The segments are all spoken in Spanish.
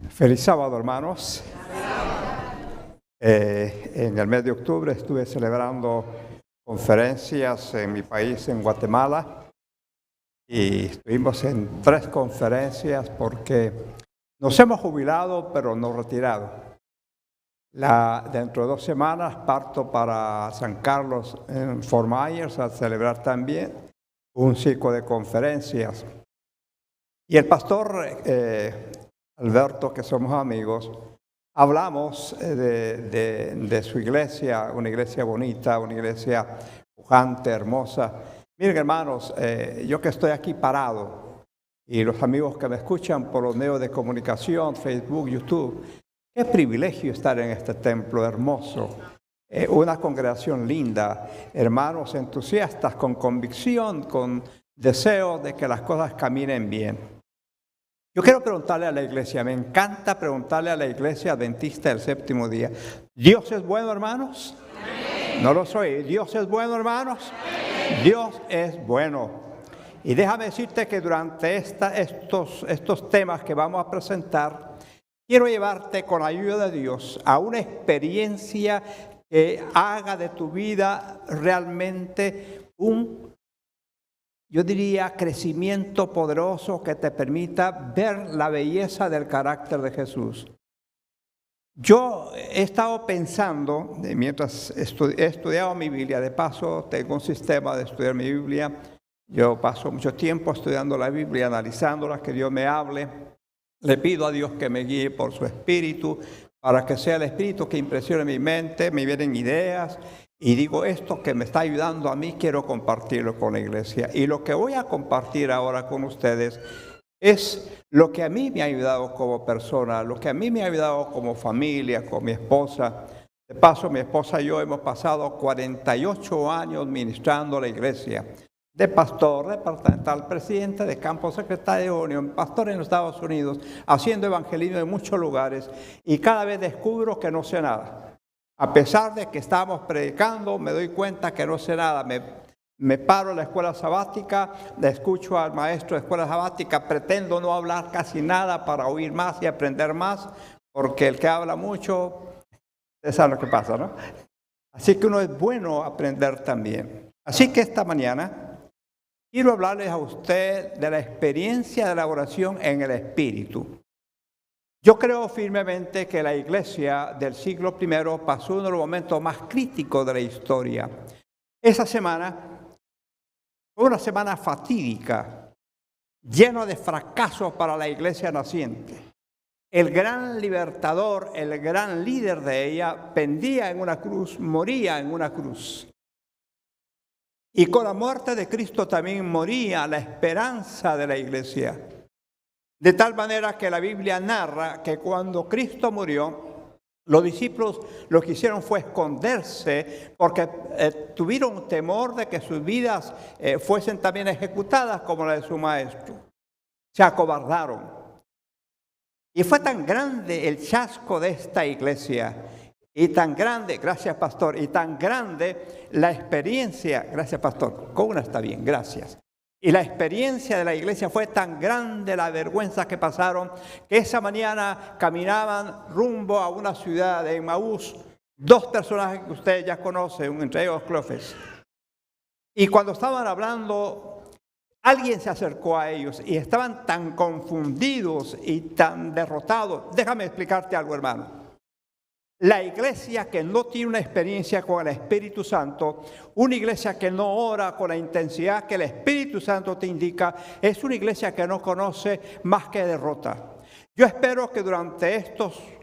Feliz sábado, hermanos. En el mes de octubre estuve celebrando conferencias en mi país, en Guatemala, y estuvimos en 3 conferencias porque nos hemos jubilado, pero no retirado. Dentro de 2 semanas parto para San Carlos, en Fort Myers, a celebrar también un ciclo de conferencias. Y el pastor Alberto, que somos amigos, hablamos de su iglesia, una iglesia bonita, una iglesia pujante, hermosa. Miren, hermanos, yo que estoy aquí parado y los amigos que me escuchan por los medios de comunicación, Facebook, YouTube, qué privilegio estar en este templo hermoso. Una congregación linda, hermanos entusiastas, con convicción, con deseo de que las cosas caminen bien. Yo quiero preguntarle a la iglesia, me encanta preguntarle a la iglesia adventista del séptimo día, ¿Dios es bueno, hermanos? Amén. No lo soy. ¿Dios es bueno, hermanos? Amén. Dios es bueno. Y déjame decirte que durante estos temas que vamos a presentar, quiero llevarte con la ayuda de Dios a una experiencia que haga de tu vida realmente yo diría, crecimiento poderoso que te permita ver la belleza del carácter de Jesús. Yo he estado pensando, mientras he estudiado mi Biblia, de paso tengo un sistema de estudiar mi Biblia. Yo paso mucho tiempo estudiando la Biblia, analizándola, que Dios me hable. Le pido a Dios que me guíe por su Espíritu, para que sea el Espíritu que impresione mi mente, me vienen ideas. Y digo, esto que me está ayudando a mí, quiero compartirlo con la iglesia. Y lo que voy a compartir ahora con ustedes es lo que a mí me ha ayudado como persona, lo que a mí me ha ayudado como familia, con mi esposa. De paso, mi esposa y yo hemos pasado 48 años ministrando a la iglesia. De pastor, departamental, presidente de campo, secretario de unión, pastor en los Estados Unidos, haciendo evangelismo en muchos lugares. Y cada vez descubro que no sé nada. A pesar de que estamos predicando, me doy cuenta que no sé nada. Me paro en la escuela sabática, le escucho al maestro de escuela sabática, pretendo no hablar casi nada para oír más y aprender más, porque el que habla mucho, ustedes saben lo que pasa, ¿no? Así que uno es bueno aprender también. Así que esta mañana quiero hablarles a usted de la experiencia de la oración en el Espíritu. Yo creo firmemente que la iglesia del siglo I pasó uno de los momentos más críticos de la historia. Esa semana fue una semana fatídica, llena de fracasos para la iglesia naciente. El gran libertador, el gran líder de ella, pendía en una cruz, moría en una cruz. Y con la muerte de Cristo también moría la esperanza de la iglesia. De tal manera que la Biblia narra que cuando Cristo murió, los discípulos lo que hicieron fue esconderse porque tuvieron temor de que sus vidas fuesen también ejecutadas como la de su maestro. Se acobardaron. Y fue tan grande el chasco de esta iglesia y tan grande, gracias pastor, y tan grande la experiencia, gracias pastor, con una está bien, gracias. Y la experiencia de la iglesia fue tan grande, la vergüenza que pasaron, que esa mañana caminaban rumbo a una ciudad de Emmaús, 2 personajes que ustedes ya conocen, entre ellos Cleofas. Y cuando estaban hablando, alguien se acercó a ellos y estaban tan confundidos y tan derrotados. Déjame explicarte algo, hermano. La iglesia que no tiene una experiencia con el Espíritu Santo, una iglesia que no ora con la intensidad que el Espíritu Santo te indica, es una iglesia que no conoce más que derrota. Yo espero que durante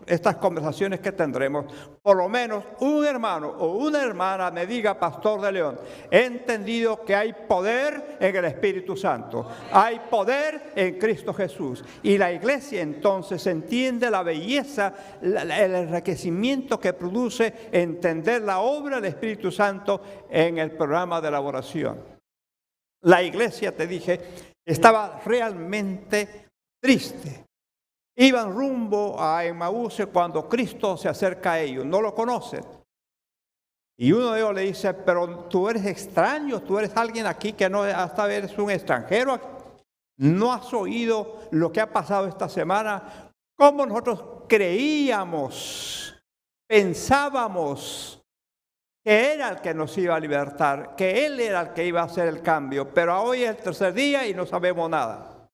estas conversaciones que tendremos, por lo menos un hermano o una hermana me diga, Pastor de León, he entendido que hay poder en el Espíritu Santo, hay poder en Cristo Jesús. Y la iglesia entonces entiende la belleza, el enriquecimiento que produce entender la obra del Espíritu Santo en el programa de la oración. La iglesia, te dije, estaba realmente triste. Iban rumbo a Emmaús cuando Cristo se acerca a ellos. No lo conocen. Y uno de ellos le dice, pero tú eres extraño, tú eres alguien aquí que no, hasta eres un extranjero. ¿No has oído lo que ha pasado esta semana? cómo nosotros creíamos, pensábamos que era el que nos iba a libertar, que Él era el que iba a hacer el cambio, pero hoy es el tercer día y no sabemos nada.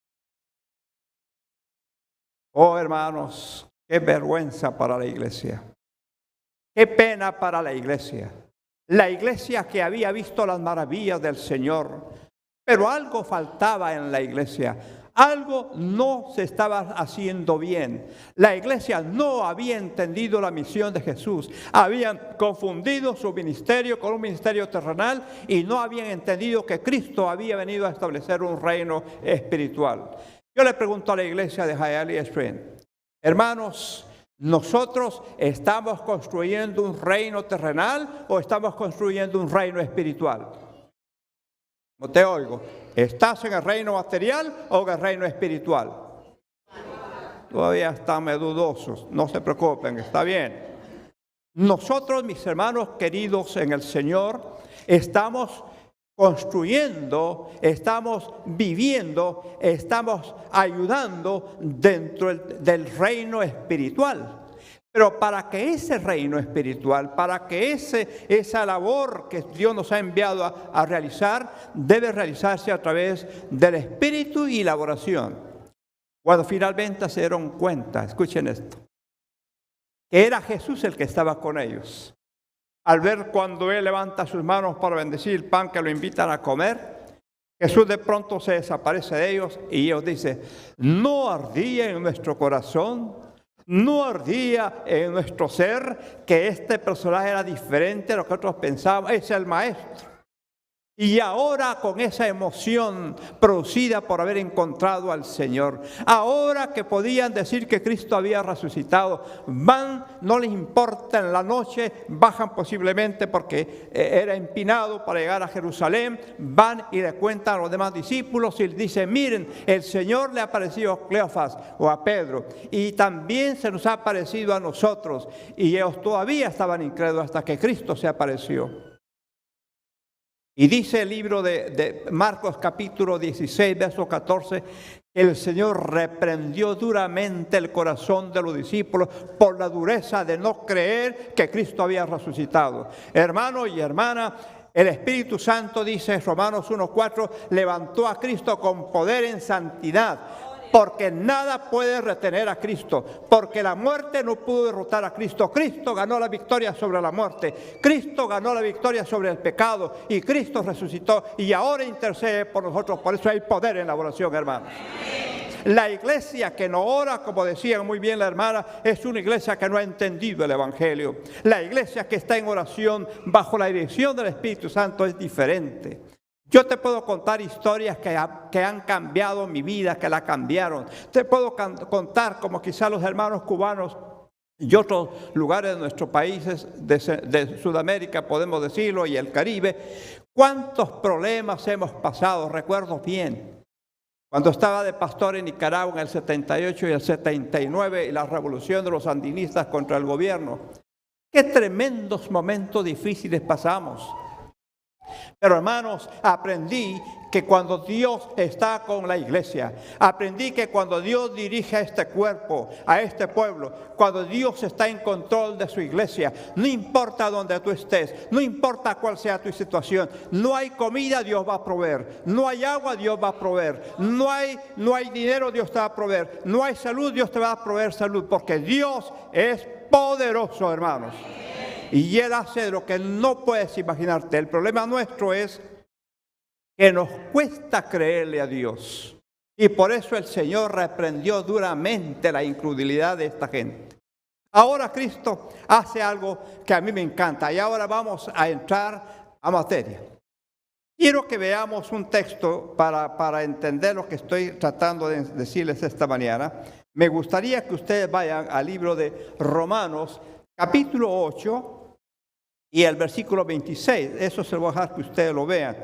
Oh, hermanos, qué vergüenza para la iglesia. Qué pena para la iglesia. La iglesia que había visto las maravillas del Señor, pero algo faltaba en la iglesia. Algo no se estaba haciendo bien. La iglesia no había entendido la misión de Jesús. Habían confundido su ministerio con un ministerio terrenal y no habían entendido que Cristo había venido a establecer un reino espiritual. Yo le pregunto a la iglesia de Hialeah Springs, hermanos, ¿nosotros estamos construyendo un reino terrenal o estamos construyendo un reino espiritual? No te oigo. ¿Estás en el reino material o en el reino espiritual? Todavía están dudosos. No se preocupen, está bien. Nosotros, mis hermanos queridos en el Señor, estamos construyendo, estamos viviendo, estamos ayudando dentro del reino espiritual. Pero para que ese reino espiritual, para que esa labor que Dios nos ha enviado a realizar, debe realizarse a través del Espíritu y la oración. Cuando finalmente se dieron cuenta, escuchen esto, que era Jesús el que estaba con ellos. Al ver cuando Él levanta sus manos para bendecir el pan que lo invitan a comer, Jesús de pronto se desaparece de ellos y ellos dicen, ¿no ardía en nuestro corazón? ¿No ardía en nuestro ser que este personaje era diferente a lo que nosotros pensábamos? Es el Maestro. Y ahora con esa emoción producida por haber encontrado al Señor, ahora que podían decir que Cristo había resucitado, van, no les importa en la noche, bajan posiblemente porque era empinado para llegar a Jerusalén, van y le cuentan a los demás discípulos y les dicen, miren, el Señor le ha aparecido a Cleofas o a Pedro y también se nos ha aparecido a nosotros, y ellos todavía estaban incrédulos hasta que Cristo se apareció. Y dice el libro de Marcos capítulo 16, verso 14, que el Señor reprendió duramente el corazón de los discípulos por la dureza de no creer que Cristo había resucitado. Hermano y hermana, el Espíritu Santo, dice Romanos 1:4, levantó a Cristo con poder en santidad. Porque nada puede retener a Cristo, porque la muerte no pudo derrotar a Cristo. Cristo ganó la victoria sobre la muerte, Cristo ganó la victoria sobre el pecado y Cristo resucitó y ahora intercede por nosotros. Por eso hay poder en la oración, hermanos. La iglesia que no ora, como decía muy bien la hermana, es una iglesia que no ha entendido el Evangelio. La iglesia que está en oración bajo la dirección del Espíritu Santo es diferente. Yo te puedo contar historias que han cambiado mi vida, que la cambiaron. Te puedo contar como quizás los hermanos cubanos y otros lugares de nuestros países de Sudamérica, podemos decirlo, y el Caribe. ¿Cuántos problemas hemos pasado? Recuerdo bien. Cuando estaba de pastor en Nicaragua en el 78 y el 79 y la revolución de los sandinistas contra el gobierno. Qué tremendos momentos difíciles pasamos. Pero hermanos, aprendí que cuando Dios está con la iglesia, aprendí que cuando Dios dirige a este cuerpo, a este pueblo, cuando Dios está en control de su iglesia, no importa dónde tú estés, no importa cuál sea tu situación, no hay comida, Dios va a proveer, no hay agua, Dios va a proveer, no hay dinero, Dios te va a proveer, no hay salud, Dios te va a proveer salud, porque Dios es poderoso, hermanos. Y Él hace lo que no puedes imaginarte. El problema nuestro es que nos cuesta creerle a Dios. Y por eso el Señor reprendió duramente la incredulidad de esta gente. Ahora Cristo hace algo que a mí me encanta. Y ahora vamos a entrar a materia. Quiero que veamos un texto para entender lo que estoy tratando de decirles esta mañana. Me gustaría que ustedes vayan al libro de Romanos, capítulo 8. Y el versículo 26, eso se lo voy a dejar que ustedes lo vean.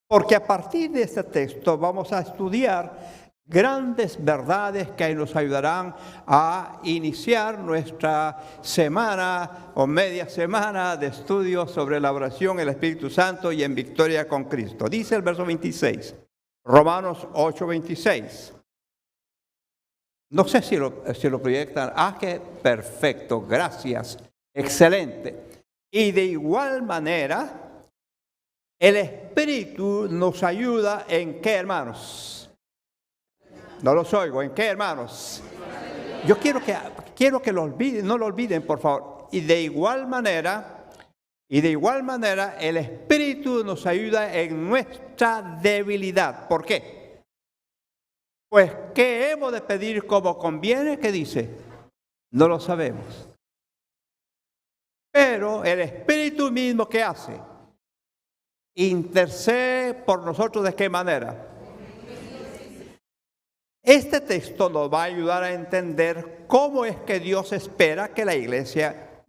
Porque a partir de este texto vamos a estudiar grandes verdades que nos ayudarán a iniciar nuestra semana o media semana de estudio sobre la oración, el Espíritu Santo y en victoria con Cristo. Dice el verso 26, Romanos 8:26. No sé si lo proyectan. Ah, qué perfecto, gracias, excelente. Y de igual manera, el Espíritu nos ayuda en qué, hermanos. No los oigo, ¿en qué, hermanos? Yo quiero que lo olviden, no lo olviden, por favor. Y de igual manera, el Espíritu nos ayuda en nuestra debilidad. ¿Por qué? Pues, ¿qué hemos de pedir como conviene? ¿Qué dice? No lo sabemos. Pero el Espíritu mismo, ¿qué hace? Intercede por nosotros. ¿De qué manera? Este texto nos va a ayudar a entender cómo es que Dios espera que la iglesia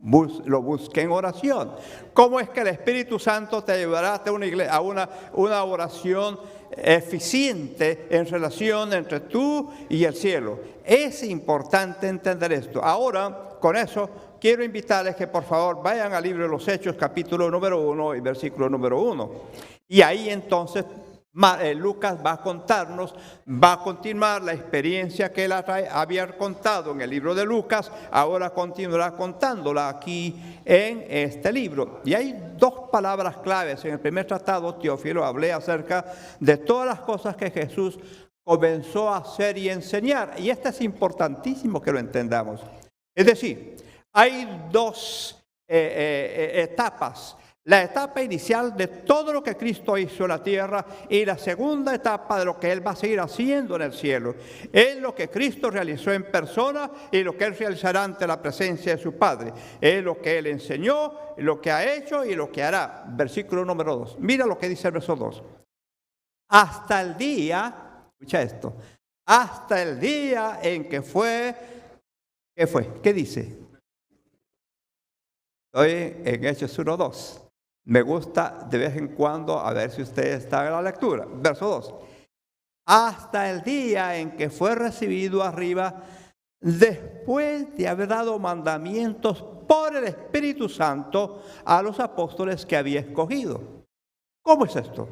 lo busque en oración. Cómo es que el Espíritu Santo te ayudará a una oración eficiente en relación entre tú y el cielo. Es importante entender esto. Ahora, con eso, quiero invitarles que por favor vayan al libro de los Hechos, capítulo número 1 y versículo número 1. Y ahí entonces Lucas va a contarnos, va a continuar la experiencia que él había contado en el libro de Lucas, ahora continuará contándola aquí en este libro. Y hay dos palabras claves. En el primer tratado, Teófilo, hablé acerca de todas las cosas que Jesús comenzó a hacer y enseñar. Y esto es importantísimo que lo entendamos. Es decir, hay dos etapas. La etapa inicial de todo lo que Cristo hizo en la tierra y la segunda etapa de lo que Él va a seguir haciendo en el cielo. Es lo que Cristo realizó en persona y lo que Él realizará ante la presencia de su Padre. Es lo que Él enseñó, lo que ha hecho y lo que hará. Versículo número 2. Mira lo que dice el verso 2. Hasta el día, escucha esto, hasta el día en que fue, ¿qué fue? ¿Qué dice? Estoy en Hechos 1:2. Me gusta de vez en cuando, a ver si ustedes están en la lectura. Verso 2. Hasta el día en que fue recibido arriba, después de haber dado mandamientos por el Espíritu Santo a los apóstoles que había escogido. ¿Cómo es esto?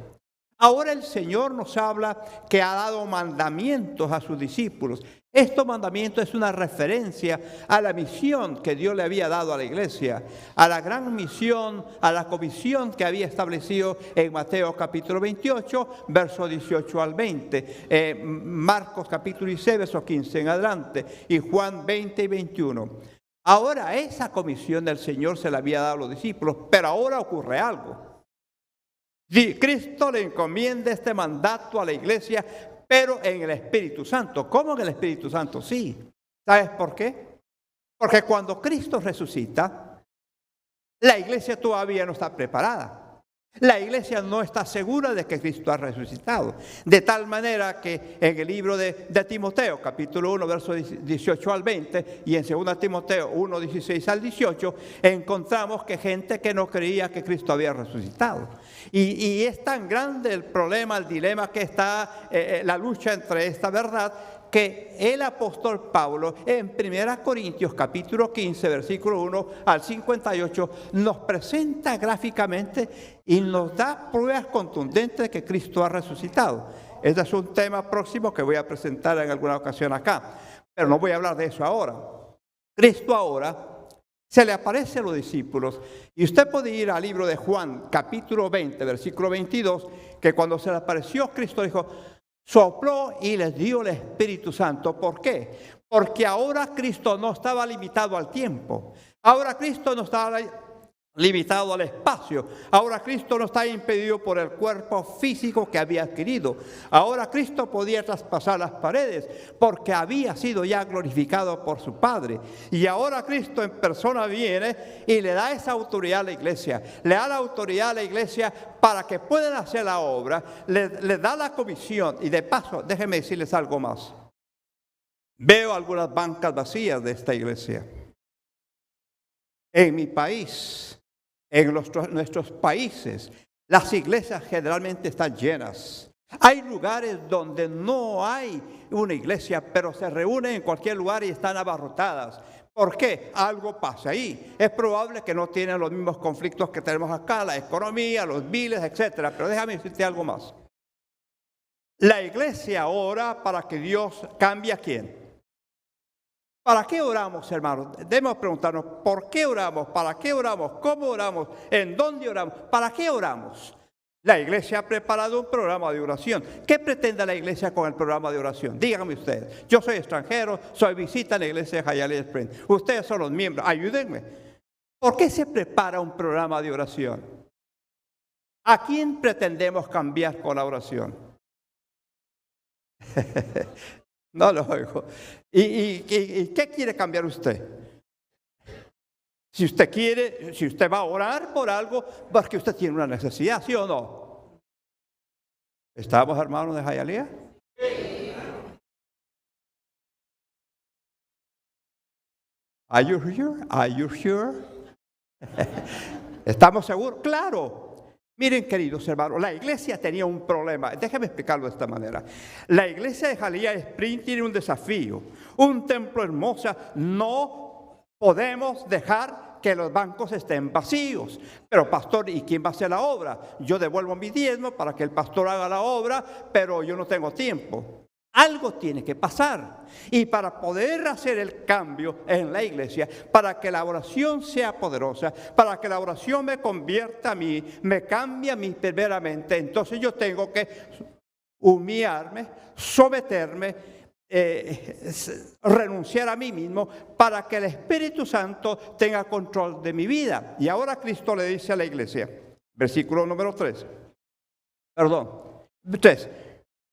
Ahora el Señor nos habla que ha dado mandamientos a sus discípulos. Estos mandamientos es una referencia a la misión que Dios le había dado a la iglesia, a la gran misión, a la comisión que había establecido en Mateo capítulo 28, versos 18 al 20, Marcos capítulo 16, versos 15 en adelante, y Juan 20 y 21. Ahora esa comisión del Señor se la había dado a los discípulos, pero ahora ocurre algo. Cristo le encomienda este mandato a la iglesia, pero en el Espíritu Santo. ¿Cómo en el Espíritu Santo? Sí. ¿Sabes por qué? Porque cuando Cristo resucita, la iglesia todavía no está preparada. La iglesia no está segura de que Cristo ha resucitado. De tal manera que en el libro de Timoteo, capítulo 1, versos 18 al 20, y en 2 Timoteo 1, 16 al 18, encontramos que gente que no creía que Cristo había resucitado. Y es tan grande el problema, el dilema que está la lucha entre esta verdad, que el apóstol Pablo en 1 Corintios capítulo 15, versículo 1 al 58, nos presenta gráficamente y nos da pruebas contundentes de que Cristo ha resucitado. Este es un tema próximo que voy a presentar en alguna ocasión acá, pero no voy a hablar de eso ahora. Cristo ahora se le aparece a los discípulos, y usted puede ir al libro de Juan capítulo 20, versículo 22, que cuando se le apareció Cristo dijo, sopló y les dio el Espíritu Santo. ¿Por qué? Porque ahora Cristo no estaba limitado al tiempo. Ahora Cristo no estaba limitado al espacio. Ahora Cristo no está impedido por el cuerpo físico que había adquirido. Ahora Cristo podía traspasar las paredes porque había sido ya glorificado por su Padre. Y ahora Cristo en persona viene y le da esa autoridad a la iglesia. Le da la autoridad a la iglesia para que puedan hacer la obra. Le da la comisión. Y de paso, déjenme decirles algo más. Veo algunas bancas vacías de esta iglesia. En mi país, en nuestros países, las iglesias generalmente están llenas. Hay lugares donde no hay una iglesia, pero se reúnen en cualquier lugar y están abarrotadas. ¿Por qué? Algo pasa ahí. Es probable que no tienen los mismos conflictos que tenemos acá, la economía, los biles, etcétera. Pero déjame decirte algo más. La iglesia ora para que Dios cambie ¿a quién? ¿Para qué oramos, hermanos? Debemos preguntarnos, ¿por qué oramos? ¿Para qué oramos? ¿Cómo oramos? ¿En dónde oramos? ¿Para qué oramos? La iglesia ha preparado un programa de oración. ¿Qué pretende la iglesia con el programa de oración? Díganme ustedes. Yo soy extranjero, soy visita en la iglesia de Hialeah Springs. Ustedes son los miembros. Ayúdenme. ¿Por qué se prepara un programa de oración? ¿A quién pretendemos cambiar con la oración? No lo oigo. ¿Y qué quiere cambiar usted? Si usted quiere, si usted va a orar por algo, porque usted tiene una necesidad, ¿sí o no? ¿Estamos hermanos de Hialeah? Are you sure? Are you sure? ¿Estamos seguros? Claro. Miren, queridos hermanos, la iglesia tenía un problema. Déjame explicarlo de esta manera. La iglesia de Hialeah Springs tiene un desafío. Un templo hermoso. No podemos dejar que los bancos estén vacíos. Pero pastor, ¿y quién va a hacer la obra? Yo devuelvo mi diezmo para que el pastor haga la obra, pero yo no tengo tiempo. Algo tiene que pasar. Y para poder hacer el cambio en la iglesia, para que la oración sea poderosa, para que la oración me convierta a mí, me cambie a mí verdaderamente, entonces yo tengo que humillarme, someterme, renunciar a mí mismo para que el Espíritu Santo tenga control de mi vida. Y ahora Cristo le dice a la iglesia, versículo número 3,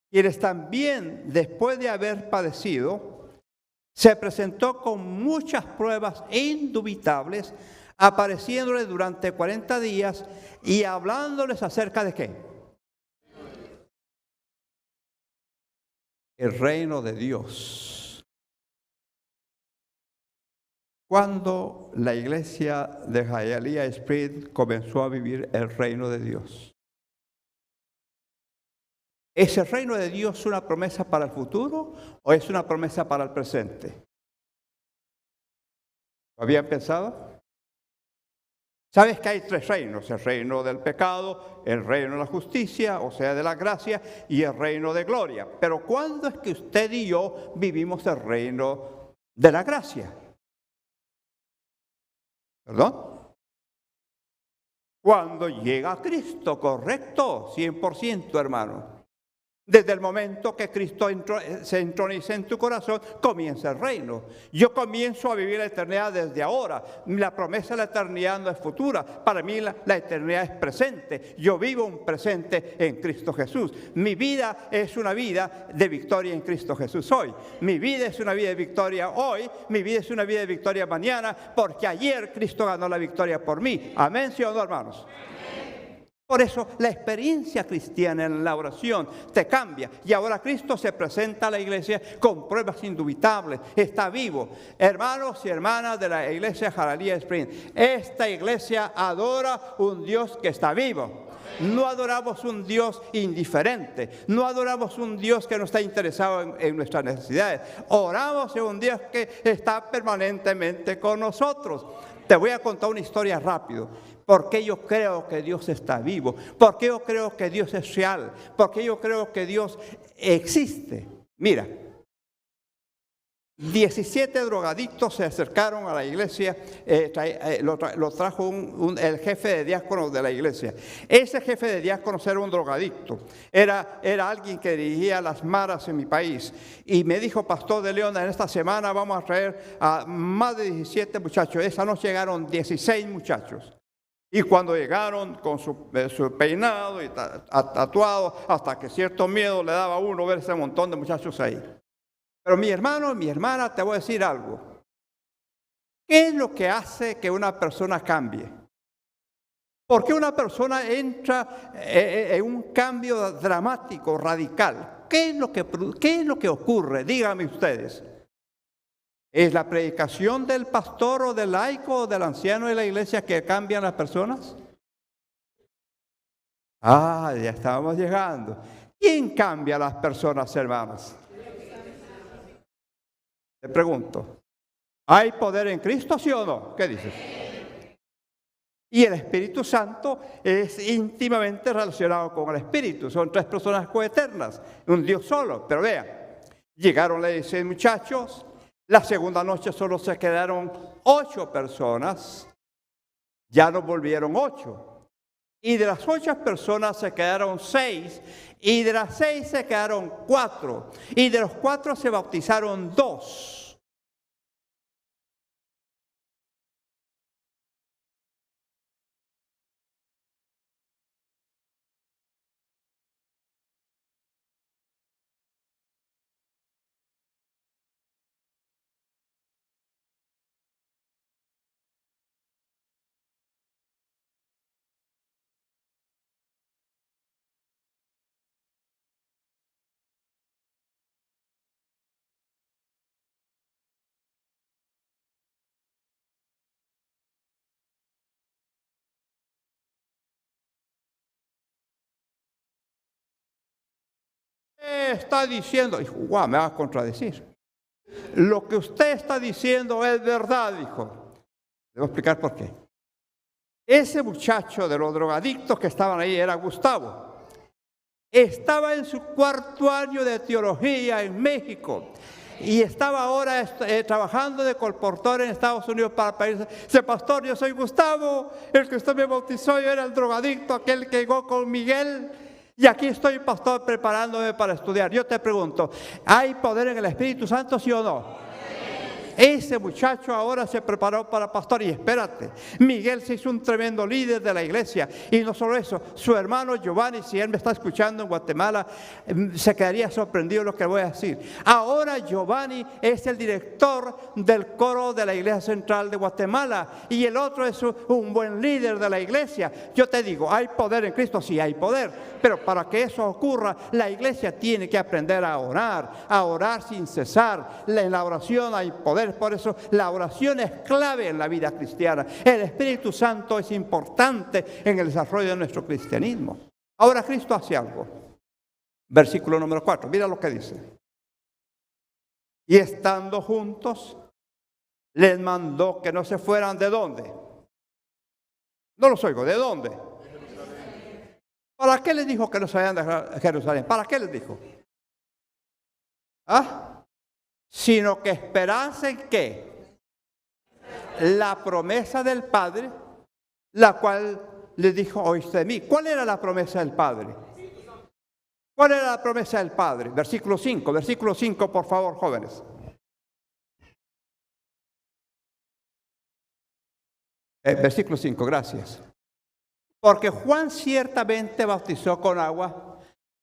quienes también, después de haber padecido, se presentó con muchas pruebas indubitables, apareciéndoles durante 40 días y hablándoles acerca de ¿qué? El reino de Dios. Cuando la iglesia de Hialeah Springs comenzó a vivir el reino de Dios. ¿Es el reino de Dios una promesa para el futuro o es una promesa para el presente? ¿Lo habían pensado? ¿Sabes que hay 3 reinos? El reino del pecado, el reino de la justicia, o sea, de la gracia, y el reino de gloria. Pero ¿cuándo es que usted y yo vivimos el reino de la gracia? ¿Perdón? Cuando llega Cristo, correcto, 100%, hermano. Desde el momento que Cristo se entroniza en tu corazón, comienza el reino. Yo comienzo a vivir la eternidad desde ahora. La promesa de la eternidad no es futura. Para mí la eternidad es presente. Yo vivo un presente en Cristo Jesús. Mi vida es una vida de victoria en Cristo Jesús hoy. Mi vida es una vida de victoria hoy. Mi vida es una vida de victoria mañana, porque ayer Cristo ganó la victoria por mí. Amén, ¿sí o no, hermanos? Por eso la experiencia cristiana en la oración te cambia. Y ahora Cristo se presenta a la iglesia con pruebas indubitables. Está vivo. Hermanos y hermanas de la iglesia Hialeah Springs, esta iglesia adora un Dios que está vivo. No adoramos un Dios indiferente. No adoramos un Dios que no está interesado en nuestras necesidades. Oramos en un Dios que está permanentemente con nosotros. Te voy a contar una historia rápido. ¿Por qué yo creo que Dios está vivo? ¿Por qué yo creo que Dios es real? ¿Por qué yo creo que Dios existe? Mira, 17 drogadictos se acercaron a la iglesia, lo trajo el jefe de diáconos de la iglesia. Ese jefe de diáconos era un drogadicto, era alguien que dirigía las maras en mi país. Y me dijo, Pastor de León, en esta semana vamos a traer a más de 17 muchachos. Esa noche llegaron 16 muchachos. Y cuando llegaron con su peinado y tatuado, hasta que cierto miedo le daba a uno ver ese montón de muchachos ahí. Pero mi hermano, mi hermana, te voy a decir algo. ¿Qué es lo que hace que una persona cambie? ¿Por qué una persona entra en un cambio dramático, radical? ¿Qué es lo que ocurre? Díganme ustedes. ¿Es la predicación del pastor o del laico o del anciano de la iglesia que cambian las personas? Ah, ya estábamos llegando. ¿Quién cambia a las personas, hermanos? Te pregunto, ¿hay poder en Cristo, sí o no? ¿Qué dices? Y el Espíritu Santo es íntimamente relacionado con el Espíritu. Son 3 personas coeternas, un Dios solo. Pero vean, llegaron los 16 muchachos. La segunda noche solo se quedaron 8 personas, ya no volvieron 8. Y de las 8 personas se quedaron 6, y de las 6 se quedaron 4, y de los 4 se bautizaron 2. Está diciendo, dijo, guau, me va a contradecir. Lo que usted está diciendo es verdad, dijo. Le voy a explicar por qué. Ese muchacho de los drogadictos que estaban ahí era Gustavo. Estaba en su 4º año de teología en México y estaba ahora trabajando de colportor en Estados Unidos para países. Dice, pastor, yo soy Gustavo, el que usted me bautizó, yo era el drogadicto, aquel que llegó con Miguel. Y aquí estoy, pastor, preparándome para estudiar. Yo te pregunto, ¿hay poder en el Espíritu Santo, sí o no? Ese muchacho ahora se preparó para pastor y espérate, Miguel se hizo un tremendo líder de la iglesia y no solo eso, su hermano Giovanni, si él me está escuchando en Guatemala, se quedaría sorprendido lo que voy a decir. Ahora Giovanni es el director del coro de la iglesia central de Guatemala y el otro es un buen líder de la iglesia. Yo te digo, ¿hay poder en Cristo? Sí, hay poder, pero para que eso ocurra, la iglesia tiene que aprender a orar sin cesar. En la oración hay poder. Por eso la oración es clave en la vida cristiana. El Espíritu Santo es importante en el desarrollo de nuestro cristianismo. Ahora Cristo hace algo. Versículo número 4. Mira lo que dice. Y estando juntos, les mandó que no se fueran ¿de dónde? No los oigo. ¿De dónde? ¿Para qué les dijo que no se vayan de Jerusalén? ¿Para qué les dijo? ¿Ah? Sino que esperasen que la promesa del Padre, la cual les dijo, oíste de mí. ¿Cuál era la promesa del Padre? ¿Cuál era la promesa del Padre? Versículo 5, por favor, jóvenes. Versículo 5, gracias. Porque Juan ciertamente bautizó con agua,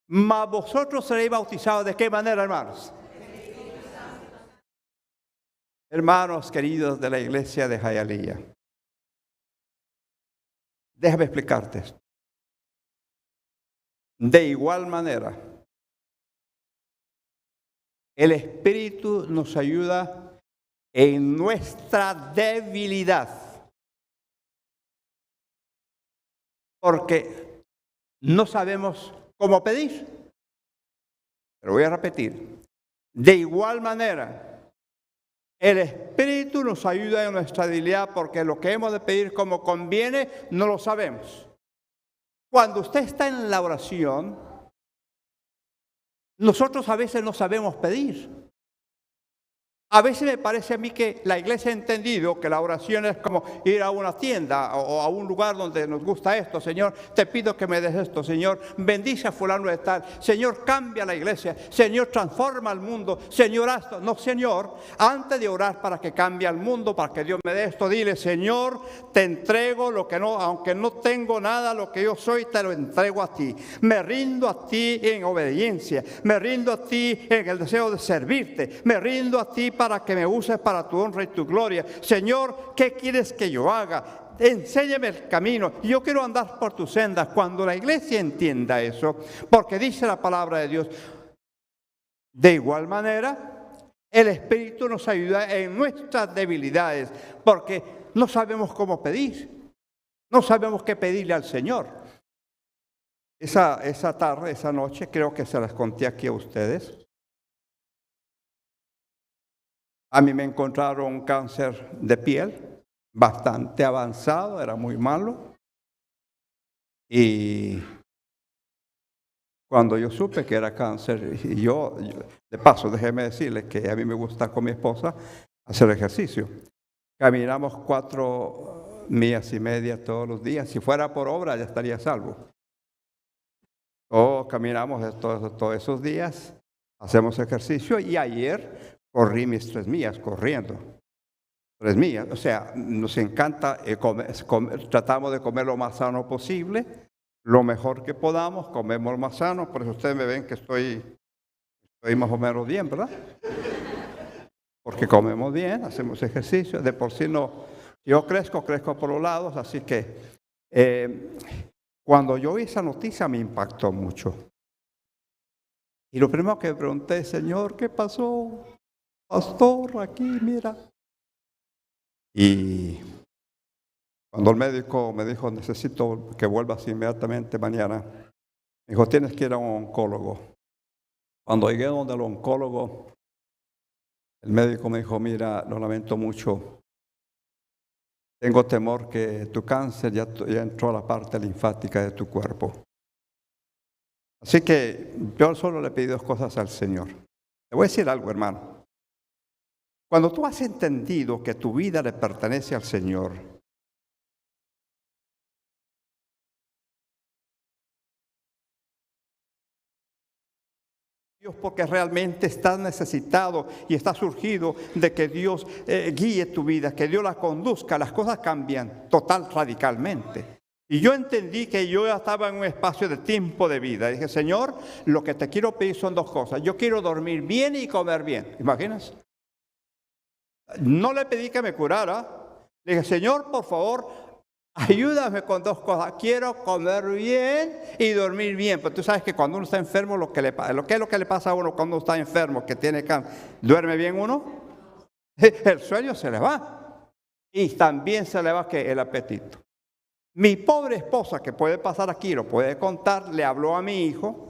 mas vosotros seréis bautizados ¿de qué manera, hermanos? Hermanos queridos de la iglesia de Hialeah, déjame explicarte esto. De igual manera, el Espíritu nos ayuda en nuestra debilidad. Porque no sabemos cómo pedir. Pero voy a repetir. De igual manera, el Espíritu nos ayuda en nuestra debilidad porque lo que hemos de pedir como conviene no lo sabemos. Cuando usted está en la oración, nosotros a veces no sabemos pedir. A veces me parece a mí que la iglesia ha entendido que la oración es como ir a una tienda o a un lugar donde nos gusta esto. Señor, te pido que me des esto. Señor, bendice a fulano de tal. Señor, cambia la iglesia. Señor, transforma el mundo. Señor, haz esto. No, Señor, antes de orar para que cambie el mundo, para que Dios me dé esto, dile, Señor, te entrego lo que no, aunque no tengo nada, lo que yo soy, te lo entrego a ti. Me rindo a ti en obediencia. Me rindo a ti en el deseo de servirte. Me rindo a ti para que me uses para tu honra y tu gloria. Señor, ¿qué quieres que yo haga? Enséñame el camino. Yo quiero andar por tus sendas. Cuando la iglesia entienda eso, porque dice la palabra de Dios, de igual manera, el Espíritu nos ayuda en nuestras debilidades, porque no sabemos cómo pedir. No sabemos qué pedirle al Señor. Esa tarde, esa noche, creo que se las conté aquí a ustedes. A mí me encontraron un cáncer de piel bastante avanzado, era muy malo. Y cuando yo supe que era cáncer. Y yo, de paso, déjeme decirle que a mí me gusta con mi esposa hacer ejercicio. Caminamos 4 millas y media todos los días. Si fuera por obra, ya estaría salvo. Caminamos todos esos días, hacemos ejercicio, y ayer corrí mis 3 millas corriendo. 3 millas, o sea, nos encanta tratamos de comer lo más sano posible, lo mejor que podamos, comemos lo más sano. Por eso ustedes me ven que estoy más o menos bien, ¿verdad? Porque comemos bien, hacemos ejercicio, de por sí no. Yo crezco por los lados, así que cuando yo vi esa noticia me impactó mucho. Y lo primero que me pregunté, Señor, ¿qué pasó? Pastor, aquí, mira. Y cuando el médico me dijo, necesito que vuelvas inmediatamente mañana, me dijo, tienes que ir a un oncólogo. Cuando llegué donde el oncólogo, el médico me dijo, mira, lo lamento mucho. Tengo temor que tu cáncer ya entró a la parte linfática de tu cuerpo. Así que yo solo le pedí 2 cosas al Señor. Le voy a decir algo, hermano. Cuando tú has entendido que tu vida le pertenece al Señor, Dios, porque realmente estás necesitado y estás surgido de que Dios guíe tu vida, que Dios la conduzca, las cosas cambian radicalmente. Y yo entendí que yo ya estaba en un espacio de tiempo de vida. Dije, Señor, lo que te quiero pedir son 2 cosas. Yo quiero dormir bien y comer bien. ¿Imaginas? No le pedí que me curara. Le dije, Señor, por favor, ayúdame con 2 cosas. Quiero comer bien y dormir bien. Pero tú sabes que cuando uno está enfermo, ¿qué es lo que le pasa a uno cuando uno está enfermo, que tiene cáncer? ¿Duerme bien uno? El sueño se le va. Y también se le va el apetito. Mi pobre esposa, que puede pasar aquí, lo puede contar, le habló a mi hijo.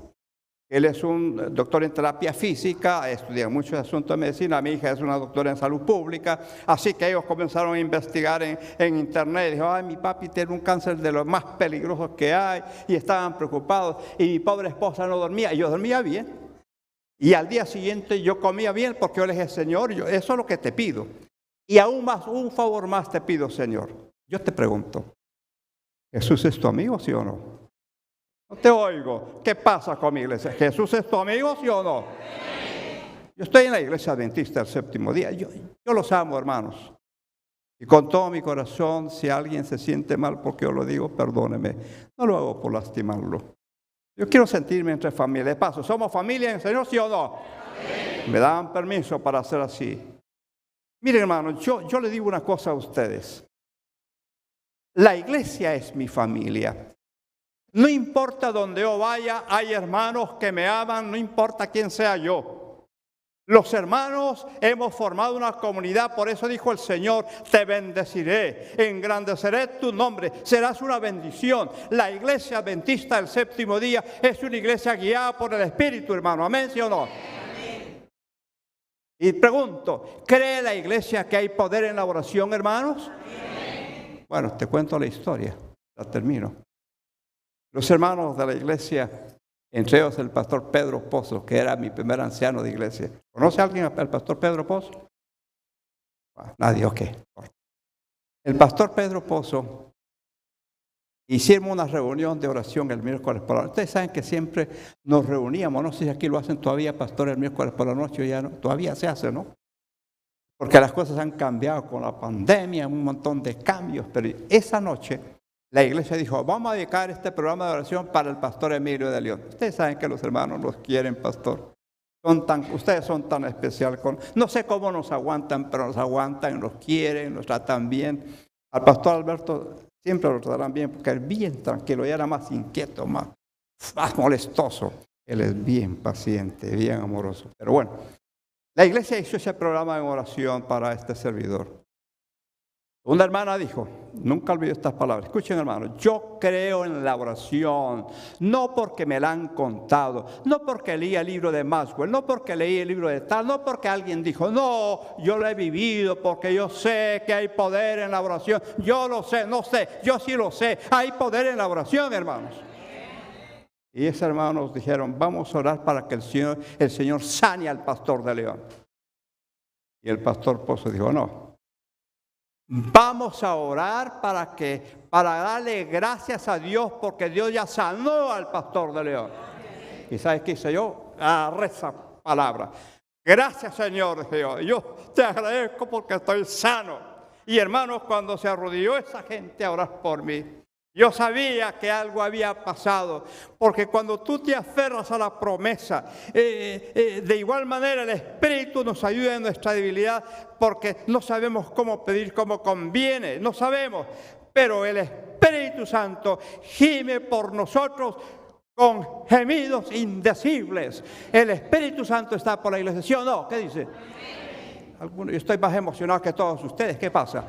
Él es un doctor en terapia física, estudia muchos asuntos de medicina. Mi hija es una doctora en salud pública. Así que ellos comenzaron a investigar en internet. Dijo, ay, mi papi tiene un cáncer de los más peligrosos que hay. Y estaban preocupados. Y mi pobre esposa no dormía. Y yo dormía bien. Y al día siguiente yo comía bien, porque yo le dije, Señor, eso es lo que te pido. Y aún más, un favor más te pido, Señor. Yo te pregunto, ¿Jesús es tu amigo, sí o no? No te oigo. ¿Qué pasa con mi iglesia? ¿Jesús es tu amigo, sí o no? Yo estoy en la iglesia adventista del 7º día. Yo los amo, hermanos. Y con todo mi corazón, si alguien se siente mal porque yo lo digo, perdóneme. No lo hago por lastimarlo. Yo quiero sentirme entre familia. De paso, ¿somos familia en el Señor, sí o no? Me dan permiso para hacer así. Miren, hermanos, yo le digo una cosa a ustedes. La iglesia es mi familia. No importa dónde yo vaya, hay hermanos que me aman, no importa quién sea yo. Los hermanos hemos formado una comunidad, por eso dijo el Señor, te bendeciré, engrandeceré tu nombre, serás una bendición. La iglesia adventista del 7º día es una iglesia guiada por el Espíritu, hermano. ¿Amén, sí o no? Amén. Y pregunto, ¿cree la iglesia que hay poder en la oración, hermanos? Amén. Bueno, te cuento la historia, la termino. Los hermanos de la iglesia, entre ellos el pastor Pedro Pozo, que era mi primer anciano de iglesia. ¿Conoce a alguien al pastor Pedro Pozo? Nadie, ok. El pastor Pedro Pozo, hicimos una reunión de oración el miércoles por la noche. Ustedes saben que siempre nos reuníamos, no sé si aquí lo hacen todavía, pastor, el miércoles por la noche, ya no, todavía se hace, ¿no? Porque las cosas han cambiado con la pandemia, un montón de cambios, pero esa noche la iglesia dijo, vamos a dedicar este programa de oración para el pastor Emilio de León. Ustedes saben que los hermanos los quieren, pastor. Ustedes son tan especial. No sé cómo nos aguantan, pero nos aguantan, nos quieren, nos tratan bien. Al pastor Alberto siempre lo tratarán bien, porque es bien tranquilo y era más inquieto, más molestoso. Él es bien paciente, bien amoroso. Pero bueno, la iglesia hizo ese programa de oración para este servidor. Una hermana dijo, nunca olvido estas palabras, escuchen hermanos, yo creo en la oración, no porque me la han contado, no porque leí el libro de Maxwell, no porque leí el libro de tal, no porque alguien dijo, no, yo lo he vivido porque yo sé que hay poder en la oración, yo lo sé, no sé, yo sí lo sé, hay poder en la oración, hermanos. Y esos hermanos dijeron, vamos a orar para que el Señor sane al pastor de León. Y el pastor Pozo dijo, no, vamos a orar para darle gracias a Dios porque Dios ya sanó al pastor de León. ¿Y sabes qué hice yo? Agarré esa palabra. Gracias, Señor, dije yo te agradezco porque estoy sano. Y hermanos, cuando se arrodilló esa gente a orar por mí, yo sabía que algo había pasado, porque cuando tú te aferras a la promesa, de igual manera el Espíritu nos ayuda en nuestra debilidad, porque no sabemos cómo pedir como conviene, no sabemos, pero el Espíritu Santo gime por nosotros con gemidos indecibles. El Espíritu Santo está por la iglesia, ¿sí o no? ¿Qué dice? Yo estoy más emocionado que todos ustedes, ¿qué pasa?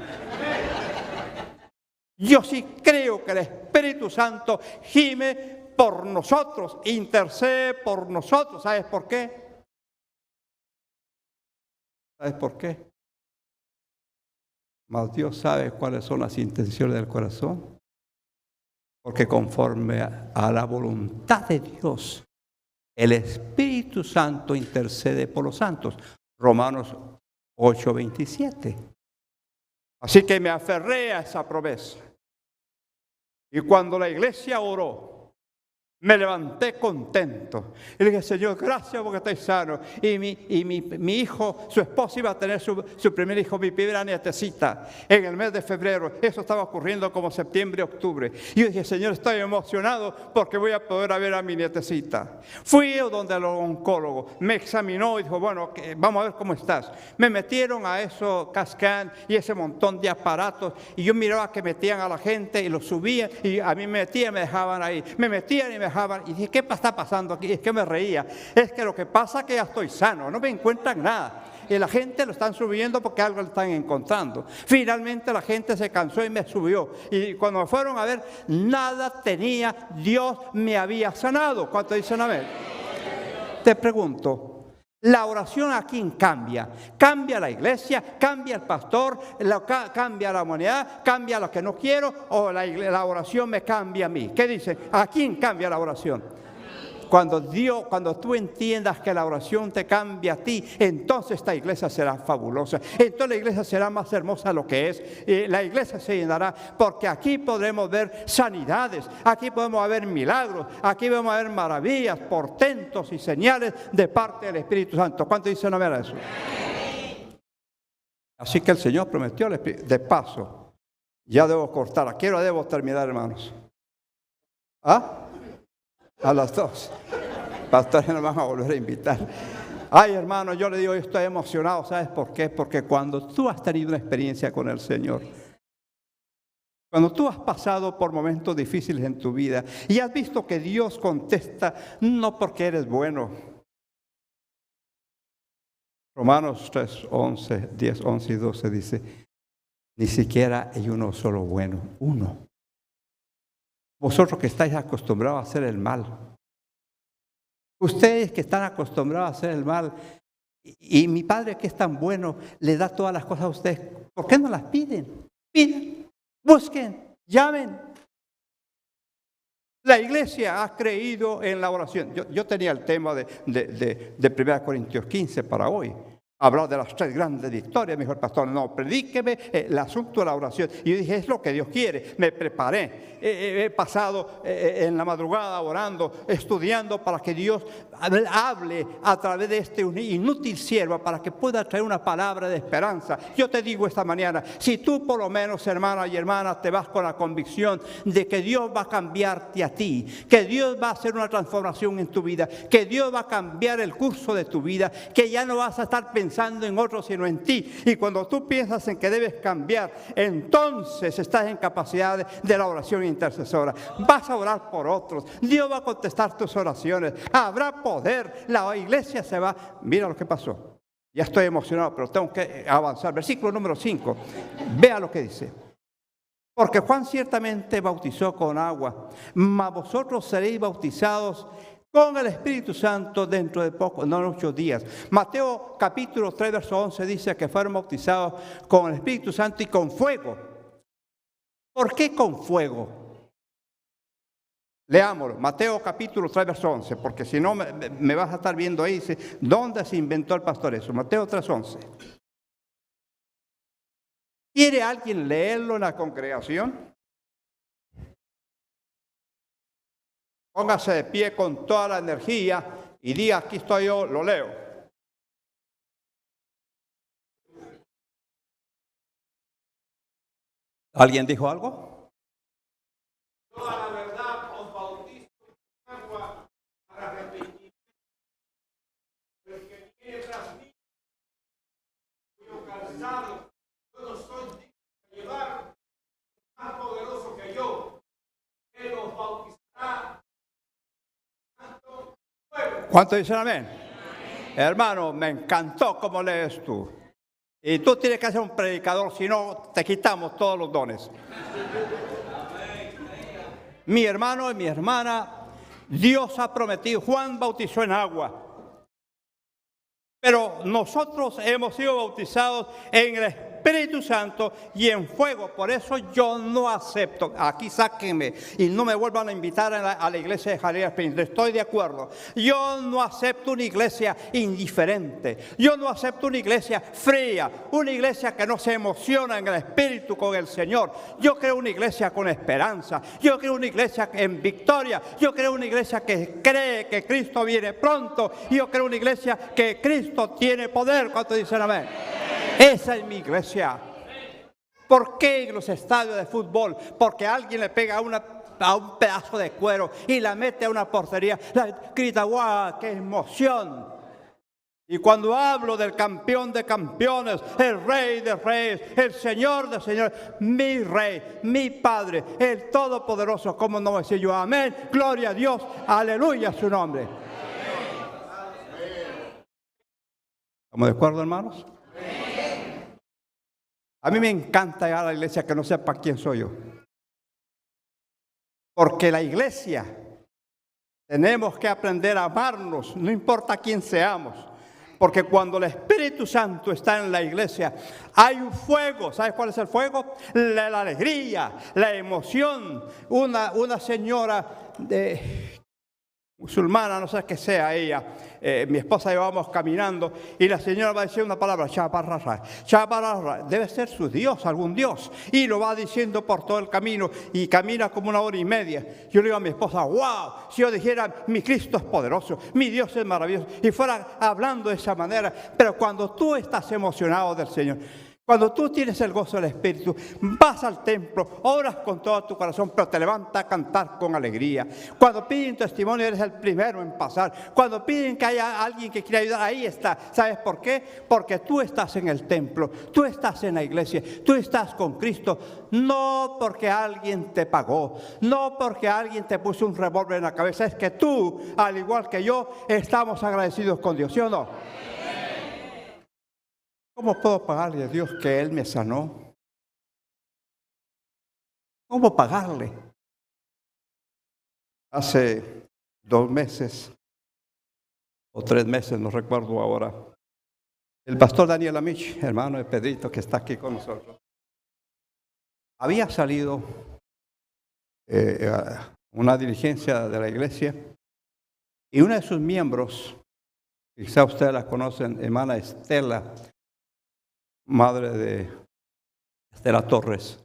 Yo sí creo que el Espíritu Santo gime por nosotros, intercede por nosotros. ¿Sabes por qué? ¿Sabes por qué? Mas Dios sabe cuáles son las intenciones del corazón. Porque conforme a la voluntad de Dios, el Espíritu Santo intercede por los santos. Romanos 8:27. Así que me aferré a esa promesa. Y cuando la iglesia oró, me levanté contento. Y le dije, Señor, gracias porque estoy sano. Y mi hijo, su esposa iba a tener su primer hijo, mi primera nietecita, en el mes de febrero. Eso estaba ocurriendo como septiembre, octubre. Y yo dije, Señor, estoy emocionado porque voy a poder ver a mi nietecita. Fui donde el oncólogo, me examinó y dijo, bueno, vamos a ver cómo estás. Me metieron a eso, Cascan y ese montón de aparatos. Y yo miraba que metían a la gente y lo subían. Y a mí me metían y me dejaban ahí. Me metían y me dejaban. Y dije, ¿qué está pasando aquí? Es que me reía. Es que lo que pasa es que ya estoy sano, no me encuentran nada. Y la gente lo están subiendo porque algo le están encontrando. Finalmente la gente se cansó y me subió. Y cuando me fueron a ver, nada tenía. Dios me había sanado. ¿Cuánto dicen amén? Te pregunto, la oración a quién cambia. ¿Cambia la iglesia? ¿Cambia el pastor? ¿Cambia la humanidad? ¿Cambia lo que no quiero? ¿O la oración me cambia a mí? ¿Qué dice? ¿A quién cambia la oración? Cuando tú entiendas que la oración te cambia a ti, entonces esta iglesia será fabulosa. Entonces la iglesia será más hermosa de lo que es. La iglesia se llenará porque aquí podremos ver sanidades, aquí podemos ver milagros, aquí podemos ver maravillas, portentos y señales de parte del Espíritu Santo. ¿Cuánto dicen amén a eso? Así que el Señor prometió de paso. Ya debo cortar, aquí ahora debo terminar, hermanos. ¿Ah? A las 2. Pastores nos van a volver a invitar. Ay, hermano, yo le digo, yo estoy emocionado. ¿Sabes por qué? Porque cuando tú has tenido una experiencia con el Señor, cuando tú has pasado por momentos difíciles en tu vida y has visto que Dios contesta, no porque eres bueno. Romanos 3, 11, 10, 11 y 12 dice, ni siquiera hay uno solo bueno, uno. Vosotros que estáis acostumbrados a hacer el mal. Ustedes que están acostumbrados a hacer el mal. Y mi Padre que es tan bueno, le da todas las cosas a ustedes. ¿Por qué no las piden? Piden, busquen, llamen. La iglesia ha creído en la oración. Yo tenía el tema de 1 Corintios 15 para hoy. Hablar de las 3 grandes victorias. Me dijo el pastor, no, predíqueme el asunto de la oración. Y yo dije, es lo que Dios quiere. Me preparé. He pasado en la madrugada orando, estudiando para que Dios hable a través de este inútil siervo para que pueda traer una palabra de esperanza. Yo te digo esta mañana, si tú por lo menos, hermana y hermana, te vas con la convicción de que Dios va a cambiarte a ti, que Dios va a hacer una transformación en tu vida, que Dios va a cambiar el curso de tu vida, que ya no vas a estar pensando en otro sino en ti. Y cuando tú piensas en que debes cambiar, entonces estás en capacidad de la oración intercesora. Vas a orar por otros. Dios va a contestar tus oraciones. Habrá poder. La iglesia se va. Mira lo que pasó. Ya estoy emocionado, pero tengo que avanzar. Versículo número 5. Vea lo que dice. Porque Juan ciertamente bautizó con agua, mas vosotros seréis bautizados con el Espíritu Santo dentro de poco, no 8 días. Mateo capítulo 3, verso 11 dice que fueron bautizados con el Espíritu Santo y con fuego. ¿Por qué con fuego? Leámoslo, Mateo capítulo 3, verso 11, porque si no me vas a estar viendo ahí, dice, ¿dónde se inventó el pastor eso? Mateo 3, 11. ¿Quiere alguien leerlo en la congregación? Póngase de pie con toda la energía y diga, aquí estoy yo, lo leo. ¿Alguien dijo algo? Toda la verdad os bautizo en agua para arrepentimiento. El que viene tras mí, cuyo calzado yo no soy digno de llevar, más poderoso que yo, él os bautizará. ¿Cuánto dicen amén? Amén? Hermano, me encantó cómo lees tú. Y tú tienes que ser un predicador, si no te quitamos todos los dones. Mi hermano y mi hermana, Dios ha prometido, Juan bautizó en agua. Pero nosotros hemos sido bautizados en el Espíritu Santo y en fuego. Por eso yo no acepto, aquí sáquenme y no me vuelvan a invitar a la iglesia de Jalía Espíritu. Estoy de acuerdo. Yo no acepto una iglesia indiferente. Yo no acepto una iglesia fría. Una iglesia que no se emociona en el Espíritu con el Señor. Yo creo una iglesia con esperanza. Yo creo una iglesia en victoria. Yo creo una iglesia que cree que Cristo viene pronto. Yo creo una iglesia que Cristo tiene poder. ¿Cuánto dicen amén? Esa es mi iglesia. ¿Por qué en los estadios de fútbol? Porque alguien le pega a un pedazo de cuero y la mete a una portería. Grita, ¡guau! ¡Qué emoción! Y cuando hablo del campeón de campeones, el rey de reyes, el señor de señores, mi rey, mi padre, el todopoderoso, ¿cómo no decir yo amén? Gloria a Dios, aleluya a su nombre. ¿Estamos de acuerdo, hermanos? A mí me encanta llegar a la iglesia que no sepa quién soy yo. Porque la iglesia tenemos que aprender a amarnos, no importa quién seamos. Porque cuando el Espíritu Santo está en la iglesia, hay un fuego. ¿Sabes cuál es el fuego? La alegría, la emoción. Una señora musulmana, no sé qué sea ella, mi esposa y yo vamos caminando y la señora va a decir una palabra, chaparrara, debe ser su Dios, algún Dios, y lo va diciendo por todo el camino y camina como 1 hora y media. Yo le digo a mi esposa, wow, si yo dijera, mi Cristo es poderoso, mi Dios es maravilloso, y fuera hablando de esa manera. Pero cuando tú estás emocionado del Señor, cuando tú tienes el gozo del Espíritu, vas al templo, oras con todo tu corazón, pero te levantas a cantar con alegría. Cuando piden testimonio, eres el primero en pasar. Cuando piden que haya alguien que quiera ayudar, ahí está. ¿Sabes por qué? Porque tú estás en el templo, tú estás en la iglesia, tú estás con Cristo. No porque alguien te pagó, no porque alguien te puso un revólver en la cabeza. Es que tú, al igual que yo, estamos agradecidos con Dios, ¿sí o no? ¿Cómo puedo pagarle a Dios que Él me sanó? ¿Cómo pagarle? Hace 2 meses o 3 meses, no recuerdo ahora, el pastor Daniel Amich, hermano de Pedrito, que está aquí con nosotros, había salido a una diligencia de la iglesia y una de sus miembros, quizá ustedes la conocen, hermana Estela, madre de Estela Torres,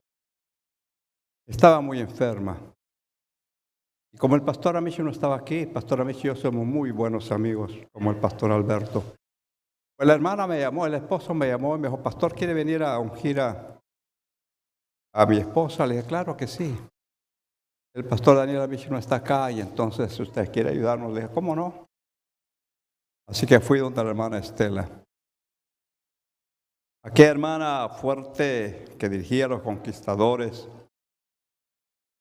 estaba muy enferma. Y como el pastor Amici no estaba aquí, el pastor Amici y yo somos muy buenos amigos, como el pastor Alberto. Pues la hermana me llamó, el esposo me llamó y me dijo, pastor, ¿quiere venir a ungir a mi esposa? Le dije, claro que sí. El pastor Daniel Amici no está acá y entonces si usted quiere ayudarnos, le dije, ¿cómo no? Así que fui donde la hermana Estela. Aquella hermana fuerte que dirigía a los conquistadores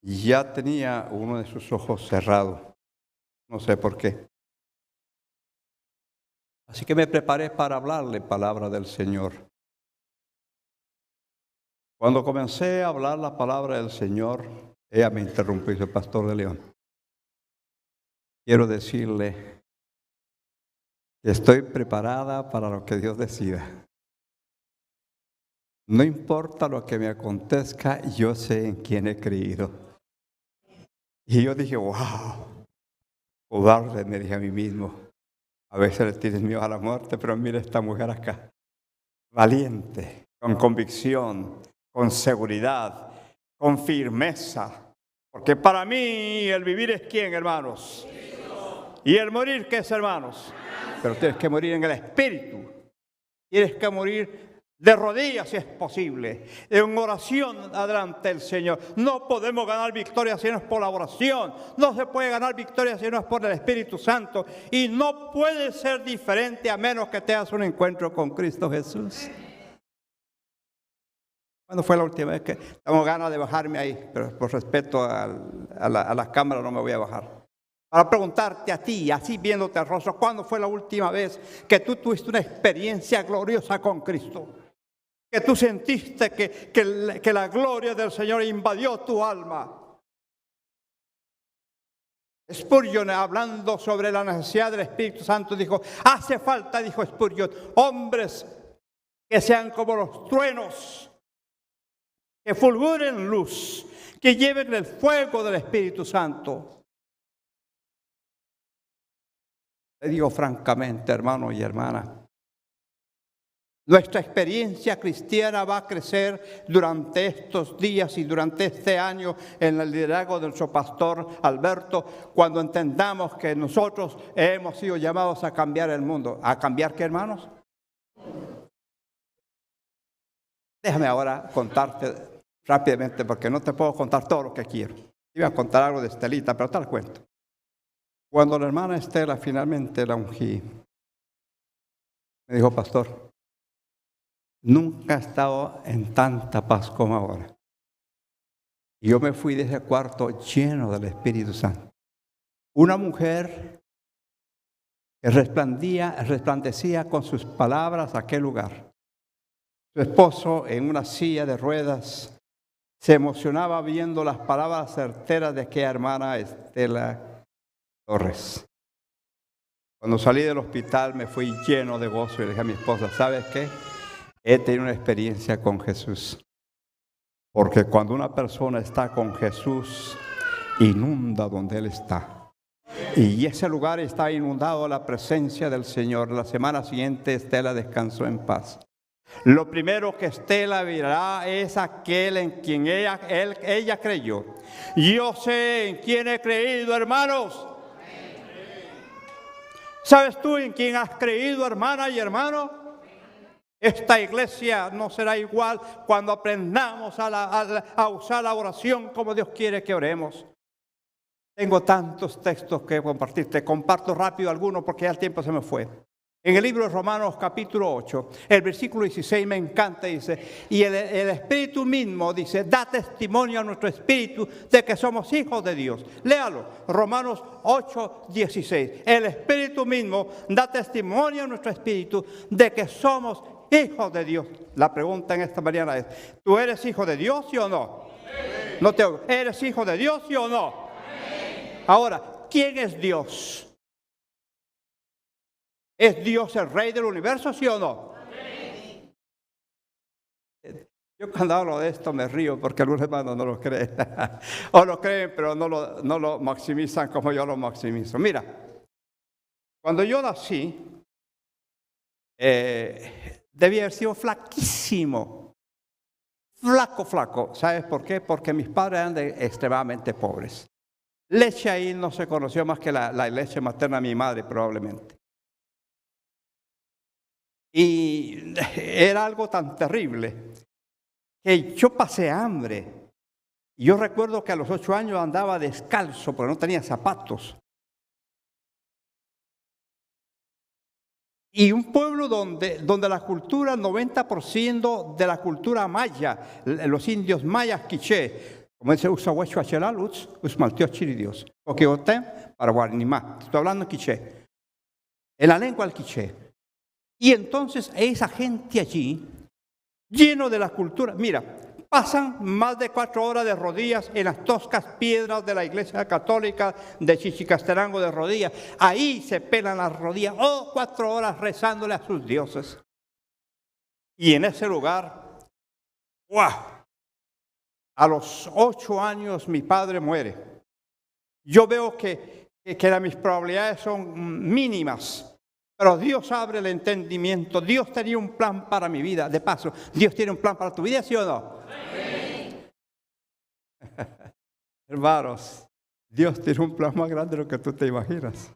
ya tenía uno de sus ojos cerrado. No sé por qué. Así que me preparé para hablarle palabra del Señor. Cuando comencé a hablar la palabra del Señor, ella me interrumpió y dice, pastor de León, quiero decirle que estoy preparada para lo que Dios decida. No importa lo que me acontezca, yo sé en quién he creído. Y yo dije, wow, cobarde, me dije a mí mismo. A veces le tienes miedo a la muerte, pero mira esta mujer acá. Valiente, con convicción, con seguridad, con firmeza. Porque para mí el vivir es ¿quién, hermanos? Y el morir, ¿qué es, hermanos? Pero tienes que morir en el espíritu. Tienes que morir de rodillas si es posible, en oración adelante del Señor. No podemos ganar victoria si no es por la oración. No se puede ganar victoria si no es por el Espíritu Santo. Y no puede ser diferente a menos que tengas un encuentro con Cristo Jesús. ¿Cuándo fue la última vez que tengo ganas de bajarme ahí? Pero por respeto a la cámara no me voy a bajar. Para preguntarte a ti, así viéndote al rostro, ¿cuándo fue la última vez que tú tuviste una experiencia gloriosa con Cristo? Que tú sentiste que la gloria del Señor invadió tu alma. Spurgeon, hablando sobre la necesidad del Espíritu Santo, dijo, hace falta, dijo Spurgeon, hombres que sean como los truenos, que fulguren luz, que lleven el fuego del Espíritu Santo. Le digo francamente, hermano y hermana, nuestra experiencia cristiana va a crecer durante estos días y durante este año en el liderazgo de nuestro pastor Alberto, cuando entendamos que nosotros hemos sido llamados a cambiar el mundo. ¿A cambiar qué, hermanos? Déjame ahora contarte rápidamente, porque no te puedo contar todo lo que quiero. Iba a contar algo de Estelita, pero te lo cuento. Cuando la hermana Estela finalmente la ungí, me dijo, pastor, nunca he estado en tanta paz como ahora. Y yo me fui de ese cuarto lleno del Espíritu Santo. Una mujer que resplandecía con sus palabras aquel lugar. Su esposo, en una silla de ruedas, se emocionaba viendo las palabras certeras de aquella hermana Estela Torres. Cuando salí del hospital me fui lleno de gozo y le dije a mi esposa, ¿sabes qué? He tenido una experiencia con Jesús. Porque cuando una persona está con Jesús, inunda donde Él está. Y ese lugar está inundado a la presencia del Señor. La semana siguiente Estela descansó en paz. Lo primero que Estela verá es aquel en quien ella creyó. Yo sé en quién he creído, hermanos. ¿Sabes tú en quién has creído, hermana y hermano? Esta iglesia no será igual cuando aprendamos a usar la oración como Dios quiere que oremos. Tengo tantos textos que compartir. Te comparto rápido algunos porque ya el tiempo se me fue. En el libro de Romanos capítulo 8, el versículo 16 me encanta, dice, y el Espíritu mismo, dice, da testimonio a nuestro espíritu de que somos hijos de Dios. Léalo, Romanos 8, 16. El Espíritu mismo da testimonio a nuestro espíritu de que somos hijos de Dios. La pregunta en esta mañana es, ¿tú eres hijo de Dios, sí o no? Sí. No te oigo. ¿Eres hijo de Dios, sí o no? Sí. Ahora, ¿quién es Dios? ¿Es Dios el Rey del universo, sí o no? Sí. Yo cuando hablo de esto me río porque algunos hermanos no lo creen. O lo creen, pero no lo maximizan como yo lo maximizo. Mira, cuando yo nací, debía haber sido flaquísimo. Flaco. ¿Sabes por qué? Porque mis padres eran extremadamente pobres. Leche ahí no se conoció más que la leche materna de mi madre, probablemente. Y era algo tan terrible que yo pasé hambre. Yo recuerdo que a los 8 años andaba descalzo porque no tenía zapatos. Y un pueblo donde la cultura, 90% de la cultura maya, los indios mayas quiché, como dice Usahuecho Achelalutz, Usmalteo Chiridios, Oquiotem, Paraguarimá, estoy hablando en quiché, en la lengua del quiché. Y entonces esa gente allí, lleno de la cultura, mira, pasan más de 4 horas de rodillas en las toscas piedras de la iglesia católica de Chichicastenango de rodillas. Ahí se pelan las rodillas, 4 horas rezándole a sus dioses. Y en ese lugar, ¡guau! A los 8 años mi padre muere. Yo veo que mis probabilidades son mínimas. Pero Dios abre el entendimiento. Dios tenía un plan para mi vida. De paso, Dios tiene un plan para tu vida, ¿sí o no? Sí. Hermanos, Dios tiene un plan más grande de lo que tú te imaginas.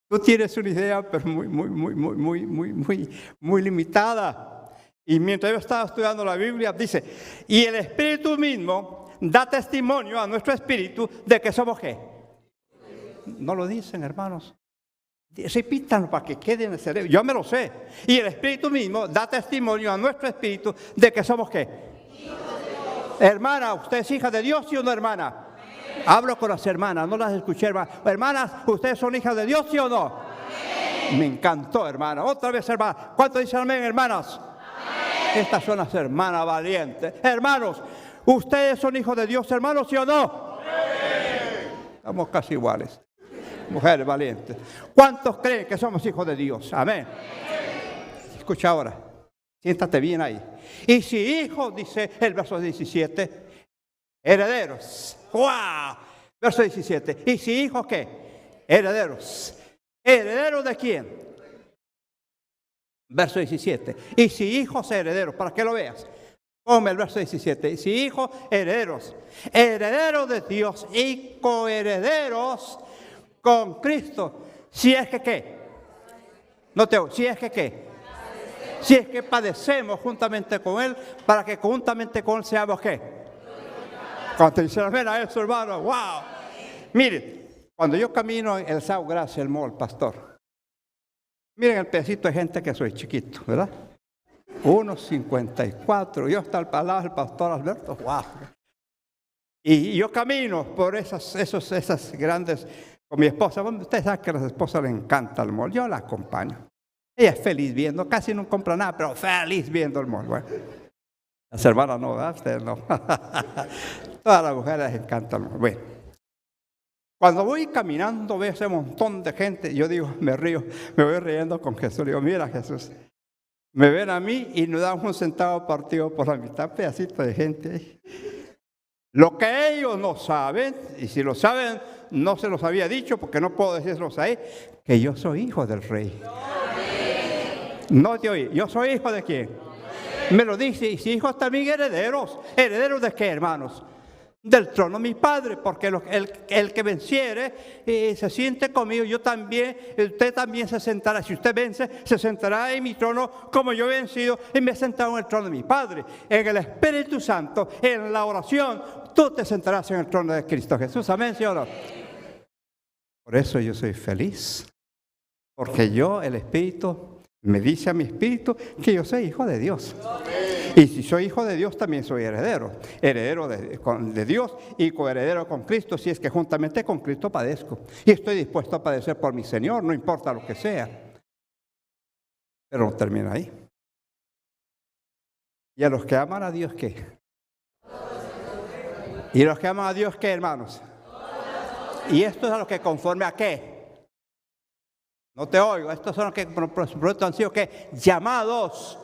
Tú tienes una idea, pero muy limitada. Y mientras yo estaba estudiando la Biblia, dice, y el Espíritu mismo da testimonio a nuestro espíritu de que somos ¿qué? No lo dicen, hermanos. Repítanlo para que quede en el cerebro. Yo me lo sé. Y el Espíritu mismo da testimonio a nuestro espíritu de que somos ¿qué? Hermana, ¿usted es hija de Dios, sí o no, hermana? Sí. Hablo con las hermanas, no las escuché, hermanas. Hermanas, ¿ustedes son hijas de Dios, sí o no? Sí. Me encantó, hermana. Otra vez, hermana. ¿Cuánto dicen amén, hermanas? Sí. Estas son las hermanas valientes. Hermanos, ¿ustedes son hijos de Dios, hermanos, sí o no? Sí. Estamos casi iguales. Mujeres valientes. ¿Cuántos creen que somos hijos de Dios? Amén. Escucha ahora. Siéntate bien ahí. Y si hijos, dice el verso 17, herederos. ¡Wow! Verso 17. ¿Y si hijos qué? Herederos. ¿Herederos de quién? Verso 17. Y si hijos herederos, para que lo veas. Ponme el verso 17. Y si hijos herederos. Herederos de Dios y coherederos con Cristo. Si es que ¿qué? No te oigo. Si es que ¿qué? Si es que padecemos juntamente con Él, para que juntamente con Él seamos ¿qué? Cuando te dicen amén a eso, hermano, wow. Miren, cuando yo camino en el Sao Gracia, el mall, pastor, miren el pedacito de gente que soy, chiquito, ¿verdad? 1.54, yo hasta al lado del pastor Alberto, wow. Y yo camino por esas grandes, con mi esposa. Ustedes saben que a las esposas les encanta el mall. Yo la acompaño. Ella es feliz viendo, casi no compra nada, pero feliz viendo el mall. Bueno, las hermanas no, ¿verdad? Ustedes no. Todas las mujeres les encanta el mall. Bueno, cuando voy caminando veo ese montón de gente. Yo digo, me río, me voy riendo con Jesús. Digo, mira Jesús, me ven a mí y nos dan un centavo partido por la mitad, pedacito de gente. Lo que ellos no saben, y si lo saben, no se los había dicho, porque no puedo decírselos ahí, que yo soy hijo del rey. No te oí. ¿Yo soy hijo de quién? Me lo dice. Y si hijos también herederos. ¿Herederos de qué, hermanos? Del trono de mi Padre. Porque el que venciere se siente conmigo. Yo también, usted también se sentará. Si usted vence, se sentará en mi trono como yo he vencido y me he sentado en el trono de mi Padre. En el Espíritu Santo, en la oración, tú te sentarás en el trono de Cristo Jesús. Amén, ¿sí o no? Por eso yo soy feliz. Porque yo, el Espíritu, me dice a mi espíritu que yo soy hijo de Dios. Y si soy hijo de Dios, también soy heredero. Heredero de Dios y coheredero con Cristo, si es que juntamente con Cristo padezco. Y estoy dispuesto a padecer por mi Señor, no importa lo que sea. Pero no termina ahí. ¿Y a los que aman a Dios qué? ¿Y a los que aman a Dios qué, hermanos? ¿Y esto es a los que conforme a qué? No te oigo. Estos son los que por supuesto han sido ¿qué? Llamados.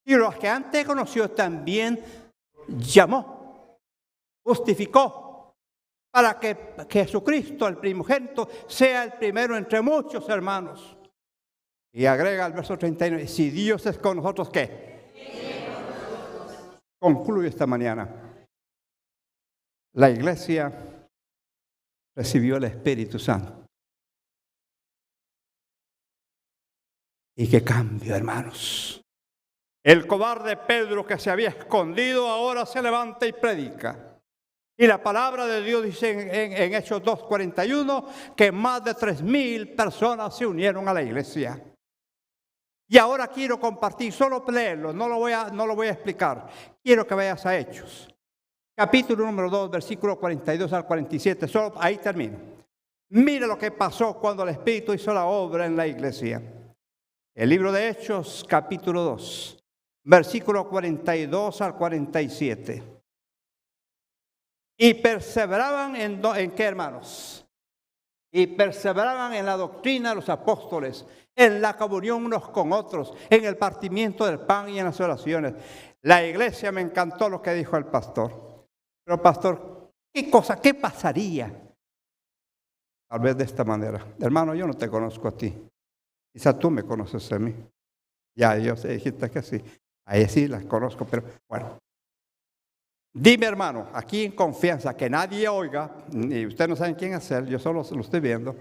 Y los que antes conoció también llamó, justificó, para que Jesucristo, el primogénito, sea el primero entre muchos hermanos. Y agrega el verso 39, si Dios es con nosotros, ¿qué? Concluyo esta mañana. La iglesia recibió el Espíritu Santo. Y qué cambio, hermanos. El cobarde Pedro que se había escondido ahora se levanta y predica. Y la palabra de Dios dice en Hechos 2:41 que más de 3,000 personas se unieron a la iglesia. Y ahora quiero compartir, solo leerlo, no lo voy a explicar. Quiero que vayas a Hechos. Capítulo número 2, versículo 42 al 47. Solo ahí termino. Mire lo que pasó cuando el Espíritu hizo la obra en la iglesia. El libro de Hechos, capítulo 2, versículo 42 al 47. Y perseveraban ¿en qué, hermanos? Y perseveraban en la doctrina de los apóstoles, en la comunión unos con otros, en el partimiento del pan y en las oraciones. La iglesia, me encantó lo que dijo el pastor. Pero pastor, ¿Qué cosa? ¿Qué pasaría? Tal vez de esta manera. Hermano, yo no te conozco a ti. Quizá tú me conoces a mí. Ya, yo sé, dijiste que sí. Ahí sí las conozco, pero bueno. Dime, hermano, aquí en confianza, que nadie oiga, y ustedes no saben quién es él, yo solo lo estoy viendo.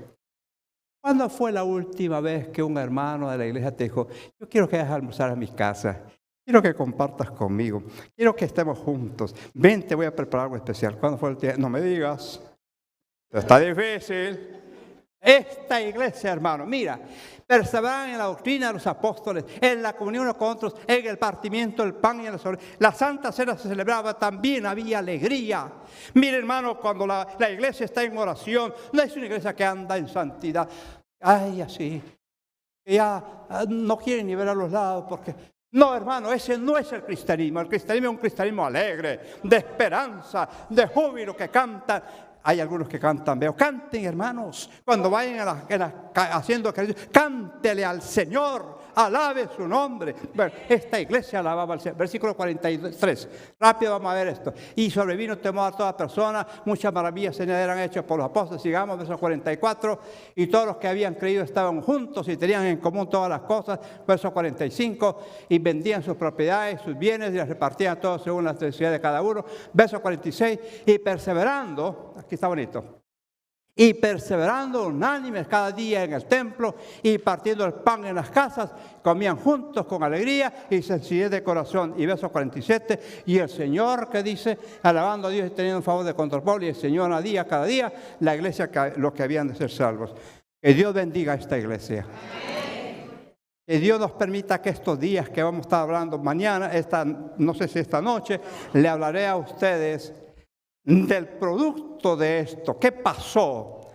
¿Cuándo fue la última vez que un hermano de la iglesia te dijo, yo quiero que vayas a almorzar a mi casa, quiero que compartas conmigo, quiero que estemos juntos, ven, te voy a preparar algo especial? ¿Cuándo fue el día? No me digas, está difícil. Esta iglesia, hermano, mira, perseveraban en la doctrina de los apóstoles, en la comunión unos con otros, en el partimiento del pan y en la Santa Cena se celebraba, también había alegría. Mire, hermano, cuando la iglesia está en oración, no es una iglesia que anda en santidad. Ay, así, que ya no quieren ni ver a los lados porque... No, hermano, ese no es el cristianismo. El cristianismo es un cristianismo alegre, de esperanza, de júbilo, que cantan. Hay algunos que cantan, veo, canten, hermanos, cuando vayan haciendo ejercicio, cántele al Señor, alabe su nombre. Bueno, esta iglesia alababa al Señor. Versículo 43, rápido vamos a ver esto. Y sobrevino temor a toda persona, muchas maravillas eran hechas por los apóstoles. Sigamos, verso 44, y todos los que habían creído estaban juntos y tenían en común todas las cosas. Verso 45, y vendían sus propiedades, sus bienes, y las repartían a todos según la necesidad de cada uno. Verso 46, y perseverando, aquí está bonito, y perseverando unánimes cada día en el templo y partiendo el pan en las casas, comían juntos con alegría y sencillez de corazón. Y verso 47, y el Señor, que dice, alabando a Dios y teniendo un favor de contra el pueblo, y el Señor a día, cada día, la iglesia, los que habían de ser salvos. Que Dios bendiga a esta iglesia. Que Dios nos permita que estos días que vamos a estar hablando mañana, no sé si esta noche, le hablaré a ustedes del producto de esto, qué pasó,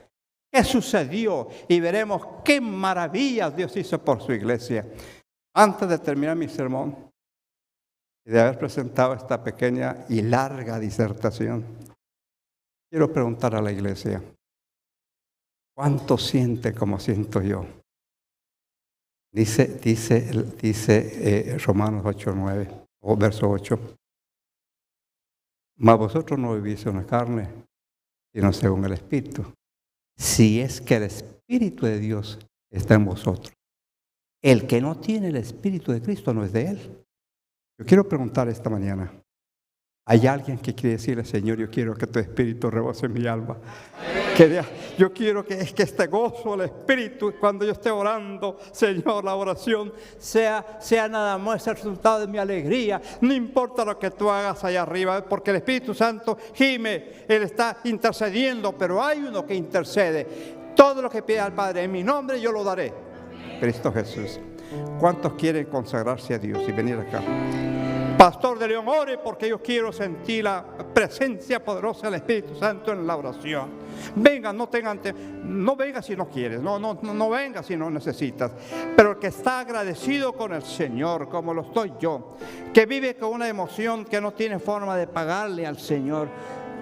qué sucedió, y veremos qué maravillas Dios hizo por su iglesia. Antes de terminar mi sermón y de haber presentado esta pequeña y larga disertación, quiero preguntar a la iglesia, ¿cuánto siente como siento yo? Dice Romanos 8:9 o verso 8. Mas vosotros no vivís en la carne, sino según el Espíritu. Si es que el Espíritu de Dios está en vosotros. El que no tiene el Espíritu de Cristo no es de Él. Yo quiero preguntar esta mañana, ¿hay alguien que quiere decirle, Señor, yo quiero que tu Espíritu rebose mi alma? Yo quiero que este gozo del Espíritu, cuando yo esté orando, Señor, la oración sea nada más el resultado de mi alegría. No importa lo que tú hagas allá arriba, porque el Espíritu Santo gime, Él está intercediendo, pero hay uno que intercede. Todo lo que pide al Padre en mi nombre, yo lo daré. Cristo Jesús. ¿Cuántos quieren consagrarse a Dios y venir acá? Pastor de León, ore porque yo quiero sentir la presencia poderosa del Espíritu Santo en la oración. Venga, no venga si no quieres, no venga si no necesitas. Pero el que está agradecido con el Señor, como lo estoy yo, que vive con una emoción que no tiene forma de pagarle al Señor,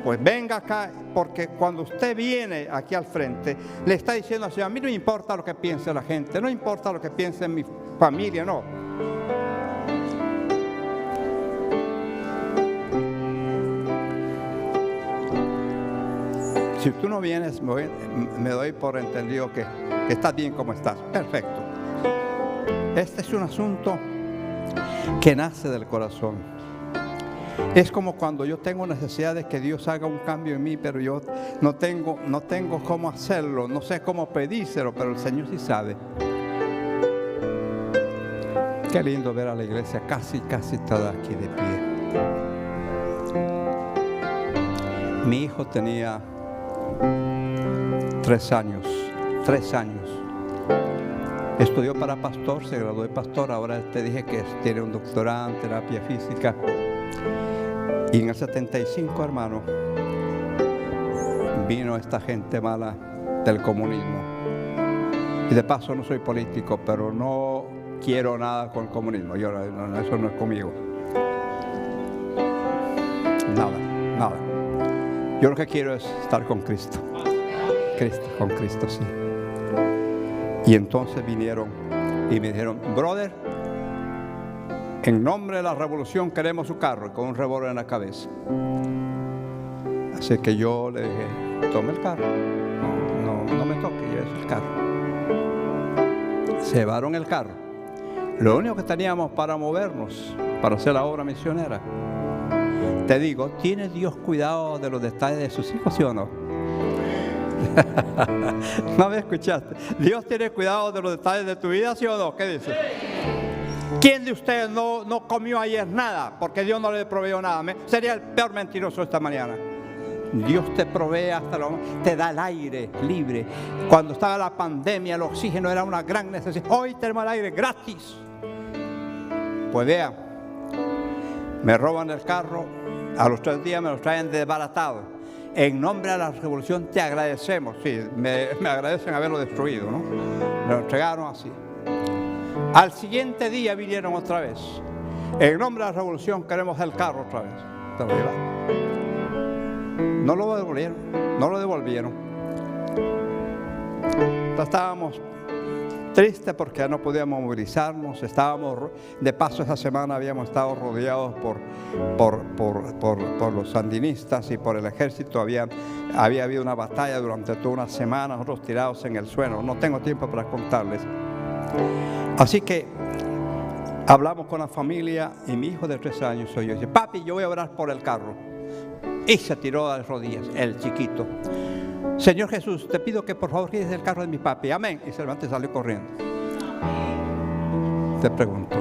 pues venga acá, porque cuando usted viene aquí al frente, le está diciendo al Señor, a mí no me importa lo que piense la gente, no importa lo que piense mi familia, no. Si tú no vienes, me doy por entendido que estás bien como estás. Perfecto. Este es un asunto que nace del corazón. Es como cuando yo tengo necesidad de que Dios haga un cambio en mí, pero yo no tengo cómo hacerlo, no sé cómo pedírselo, pero el Señor sí sabe. Qué lindo ver a la iglesia casi toda aquí de pie. Mi hijo tenía 3 años. Estudió para pastor, se graduó de pastor. Ahora te dije que tiene un doctorado en terapia física. Y en el 75, hermano, vino esta gente mala del comunismo. Y de paso no soy político, pero no quiero nada con el comunismo. Eso no es conmigo. Nada. Yo lo que quiero es estar con Cristo. Con Cristo, sí. Y entonces vinieron y me dijeron, brother, en nombre de la revolución queremos su carro, con un revólver en la cabeza. Así que yo le dije, tome el carro. No me toque, lleve el carro. Se llevaron el carro. Lo único que teníamos para movernos, para hacer la obra misionera. Te digo, ¿tiene Dios cuidado de los detalles de sus hijos, sí o no? No me escuchaste. ¿Dios tiene cuidado de los detalles de tu vida, sí o no? ¿Qué dices? ¿Quién de ustedes no comió ayer nada porque Dios no le proveyó nada? Sería el peor mentiroso esta mañana. Dios te provee te da el aire libre. Cuando estaba la pandemia, el oxígeno era una gran necesidad. Hoy tenemos el aire gratis. Pues vean, me roban el carro, a los 3 días me lo traen desbaratado. En nombre de la revolución te agradecemos. Sí, me agradecen haberlo destruido, ¿no? Me lo entregaron así. Al siguiente día vinieron otra vez. En nombre de la revolución queremos el carro otra vez. Te lo llevan. No lo devolvieron. Estábamos tristes porque no podíamos movilizarnos. Estábamos, de paso esa semana habíamos estado rodeados por los sandinistas y por el ejército. Había habido una batalla durante toda una semana, nosotros tirados en el suelo. No tengo tiempo para contarles. Así que hablamos con la familia y mi hijo de 3 años soy yo. Dice, papi, yo voy a orar por el carro. Y se tiró a las rodillas, el chiquito. Señor Jesús, te pido que por favor quites el carro de mi papi. Amén. Y se levantó y salió corriendo. Te pregunto,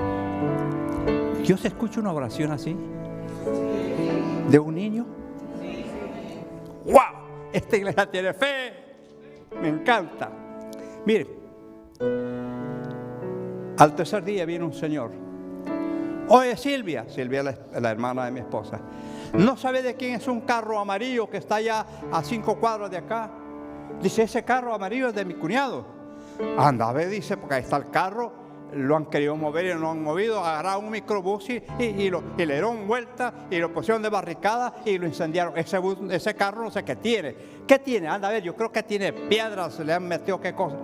¿Dios escucha una oración así? ¿De un niño? ¡Wow! Esta iglesia tiene fe. Me encanta. Miren, al tercer día viene un señor. Oye, Silvia es la hermana de mi esposa. ¿No sabe de quién es un carro amarillo que está allá a 5 cuadras de acá? Dice, ese carro amarillo es de mi cuñado. Anda, a ver, dice, porque ahí está el carro, lo han querido mover y no lo han movido. Agarraron un microbús y le dieron vuelta y lo pusieron de barricada y lo incendiaron. Ese carro no sé qué tiene. ¿Qué tiene? Anda, a ver, yo creo que tiene piedras, le han metido qué cosa.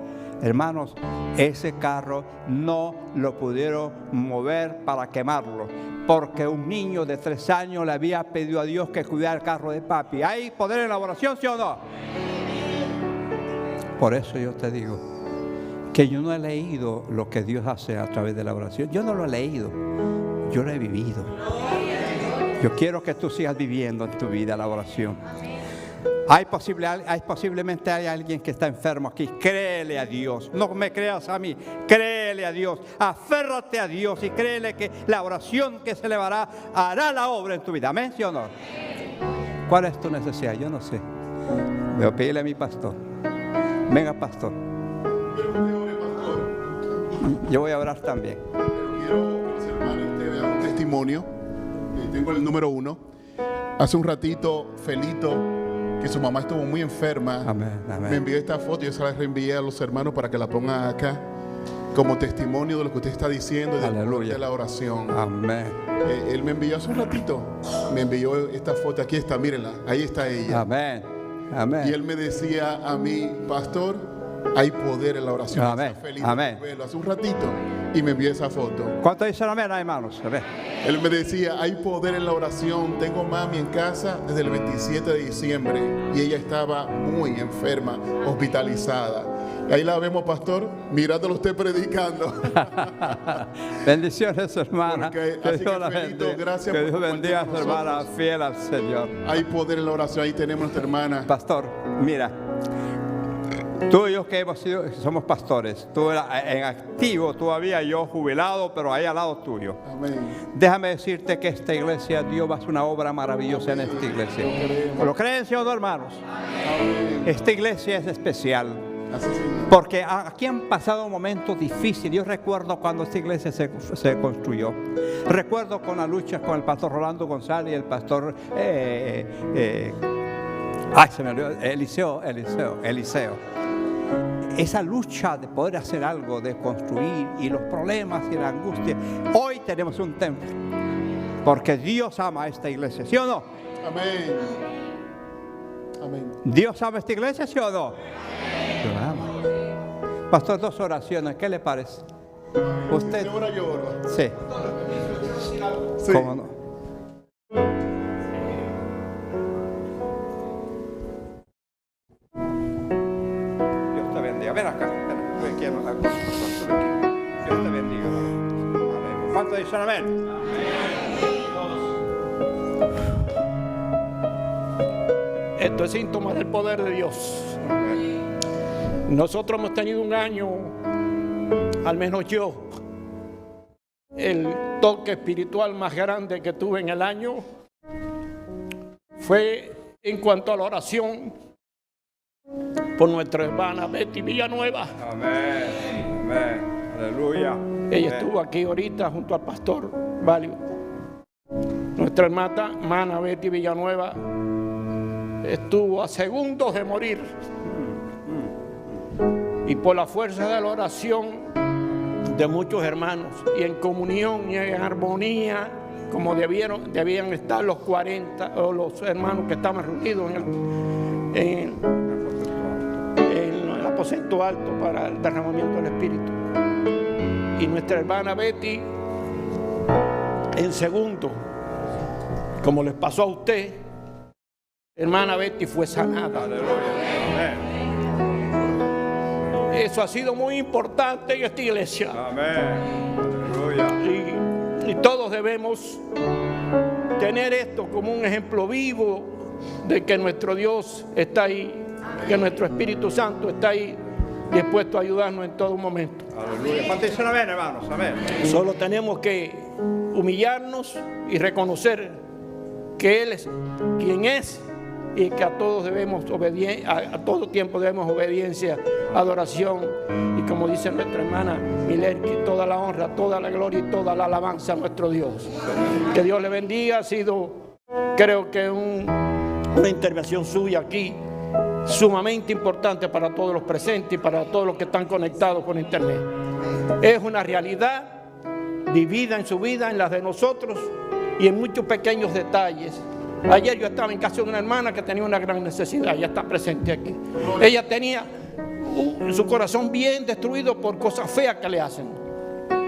Hermanos, ese carro no lo pudieron mover para quemarlo, porque un niño de 3 años le había pedido a Dios que cuidara el carro de papi. ¿Hay poder en la oración, sí o no? Por eso yo te digo que yo no he leído lo que Dios hace a través de la oración. Yo no lo he leído, yo lo he vivido. Yo quiero que tú sigas viviendo en tu vida la oración. Posiblemente hay alguien que está enfermo aquí. Créele a Dios. No me creas a mí. Créele a Dios. Aférrate a Dios y créele que la oración que se elevará hará la obra en tu vida. ¿Amén, sí o no? ¿Cuál es tu necesidad? Yo no sé. Voy a pedirle a mi pastor. Venga, pastor. Yo voy a orar también. Quiero que los hermanos te vean un testimonio. Tengo el número 1. Hace un ratito, Felito, que su mamá estuvo muy enferma. Amén, amén. Me envió esta foto y yo se la reenvié a los hermanos para que la pongan acá como testimonio de lo que usted está diciendo y de la oración. Amén. Él me envió hace un ratito, me envió esta foto, aquí está, mírenla, ahí está ella. Amén, amén. Y él me decía a mí, pastor, hay poder en la oración. Amén, amén. Hace un ratito y me envió esa foto. ¿Cuántos dicen amén, hermanos? Amén. Él me decía, hay poder en la oración. Tengo mami en casa desde el 27 de diciembre y ella estaba muy enferma, hospitalizada. Y ahí la vemos, pastor, mirándolo usted predicando. Bendiciones, hermana. Que Dios bendiga a su hermana fiel al Señor. Hay poder en la oración. Ahí tenemos a nuestra hermana. Pastor, mira, tú y yo que somos pastores, tú en activo todavía, yo jubilado, pero ahí al lado tuyo. Amén. Déjame decirte que esta iglesia, Dios va a hacer una obra maravillosa en esta iglesia. ¿Lo creen, sí o no, hermanos? Amén. Esta iglesia es especial. Así, porque aquí han pasado momentos difíciles. Yo recuerdo cuando esta iglesia se construyó. Recuerdo con la lucha con el pastor Rolando González y el pastor se me olvidó, Eliseo. Esa lucha de poder hacer algo, de construir, y los problemas y la angustia. Hoy tenemos un templo, porque Dios ama a esta iglesia, ¿sí o no? amén. Amén. ¿Dios ama a esta iglesia, sí o no? Lo ama. Pastor, 2 oraciones, ¿qué le parece? ¿Usted? Ahora lloro. Sí. Sí. ¿Cómo no? Dios te bendiga. Amén. ¿Cuántos dicen amén? Esto es síntoma del poder de Dios. Nosotros hemos tenido un año, al menos yo, el toque espiritual más grande que tuve en el año fue en cuanto a la oración por nuestra hermana Betty Villanueva. Amén. Amén. Aleluya. Ella estuvo aquí ahorita junto al pastor Valio. Nuestra hermana Betty Villanueva estuvo a segundos de morir. Y por la fuerza de la oración de muchos hermanos y en comunión y en armonía, como debían estar los 40 o los hermanos que estaban reunidos en el aposento alto para el derramamiento del Espíritu. Y nuestra hermana Betty, en segundo, como les pasó a usted, hermana Betty fue sanada. Eso ha sido muy importante en esta iglesia. Amén. Aleluya. Y todos debemos tener esto como un ejemplo vivo de que nuestro Dios está ahí, que nuestro Espíritu Santo está ahí, dispuesto a ayudarnos en todo momento. Aleluya. ¿Cuántos dicen amén, hermanos? Amén. Solo tenemos que humillarnos y reconocer que Él es quien es y que a todos debemos a todo tiempo debemos obediencia, adoración y, como dice nuestra hermana Milerki, toda la honra, toda la gloria y toda la alabanza a nuestro Dios. Que Dios le bendiga. Ha sido, creo que una intervención suya aquí sumamente importante para todos los presentes y para todos los que están conectados con internet. Es una realidad vivida en su vida, en las de nosotros y en muchos pequeños detalles. Ayer yo estaba en casa de una hermana que tenía una gran necesidad, ella está presente aquí. Ella tenía su corazón bien destruido por cosas feas que le hacen.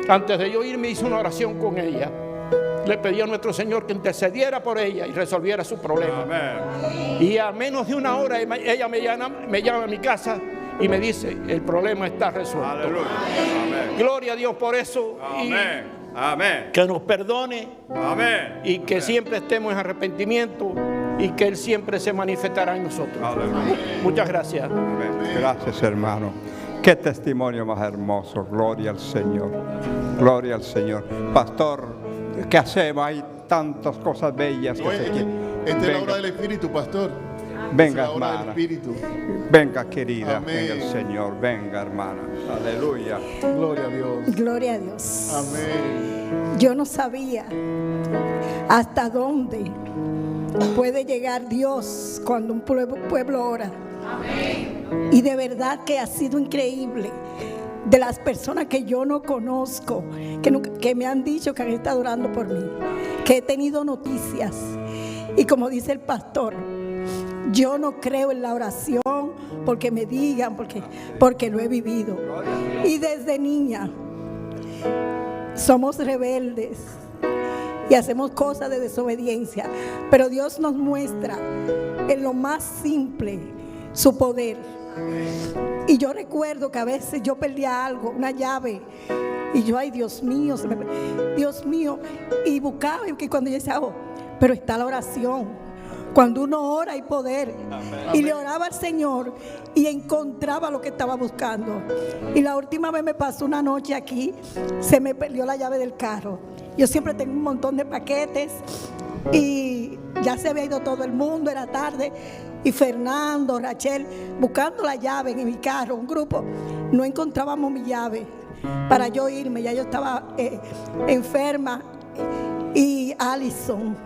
Antes de yo irme hice una oración con ella. Le pedí a nuestro Señor que intercediera por ella y resolviera su problema. Amén. Y a menos de una hora ella me llama a mi casa y me dice, el problema está resuelto. Aleluya. Amén. Gloria a Dios por eso. Amén. Amén. Que nos perdone. Amén. Y que siempre estemos en arrepentimiento y que Él siempre se manifestará en nosotros. Aleluya. Muchas gracias. Amén. Gracias, hermano. Qué testimonio más hermoso. Gloria al Señor. Gloria al Señor. Pastor, ¿qué hacemos? Hay tantas cosas bellas que se quieren. Esta es la hora del Espíritu, pastor. Venga, Es la hora del hermana. Espíritu. Venga, querida. Amén. Venga el Señor. Venga, hermana. Aleluya. Gloria a Dios. Gloria a Dios. Amén. Yo no sabía hasta dónde puede llegar Dios cuando un pueblo ora. Y de verdad que ha sido increíble. De las personas que yo no conozco, que me han dicho que han estado orando por mí, que he tenido noticias. Y como dice el pastor, yo no creo en la oración porque me digan, porque lo he vivido. Y desde niña somos rebeldes y hacemos cosas de desobediencia, pero Dios nos muestra en lo más simple su poder. Y yo recuerdo que a veces yo perdía algo, una llave, y yo, ay Dios mío, Dios mío, y buscaba, y cuando yo decía, pero está la oración. Cuando uno ora hay poder. Y le oraba al Señor y encontraba lo que estaba buscando. Y la última vez me pasó una noche aquí, se me perdió la llave del carro. Yo siempre tengo un montón de paquetes y ya se había ido todo el mundo, era tarde. Y Fernando, Rachel, buscando la llave en mi carro, un grupo, no encontrábamos mi llave para yo irme. Ya yo estaba enferma. Y Alison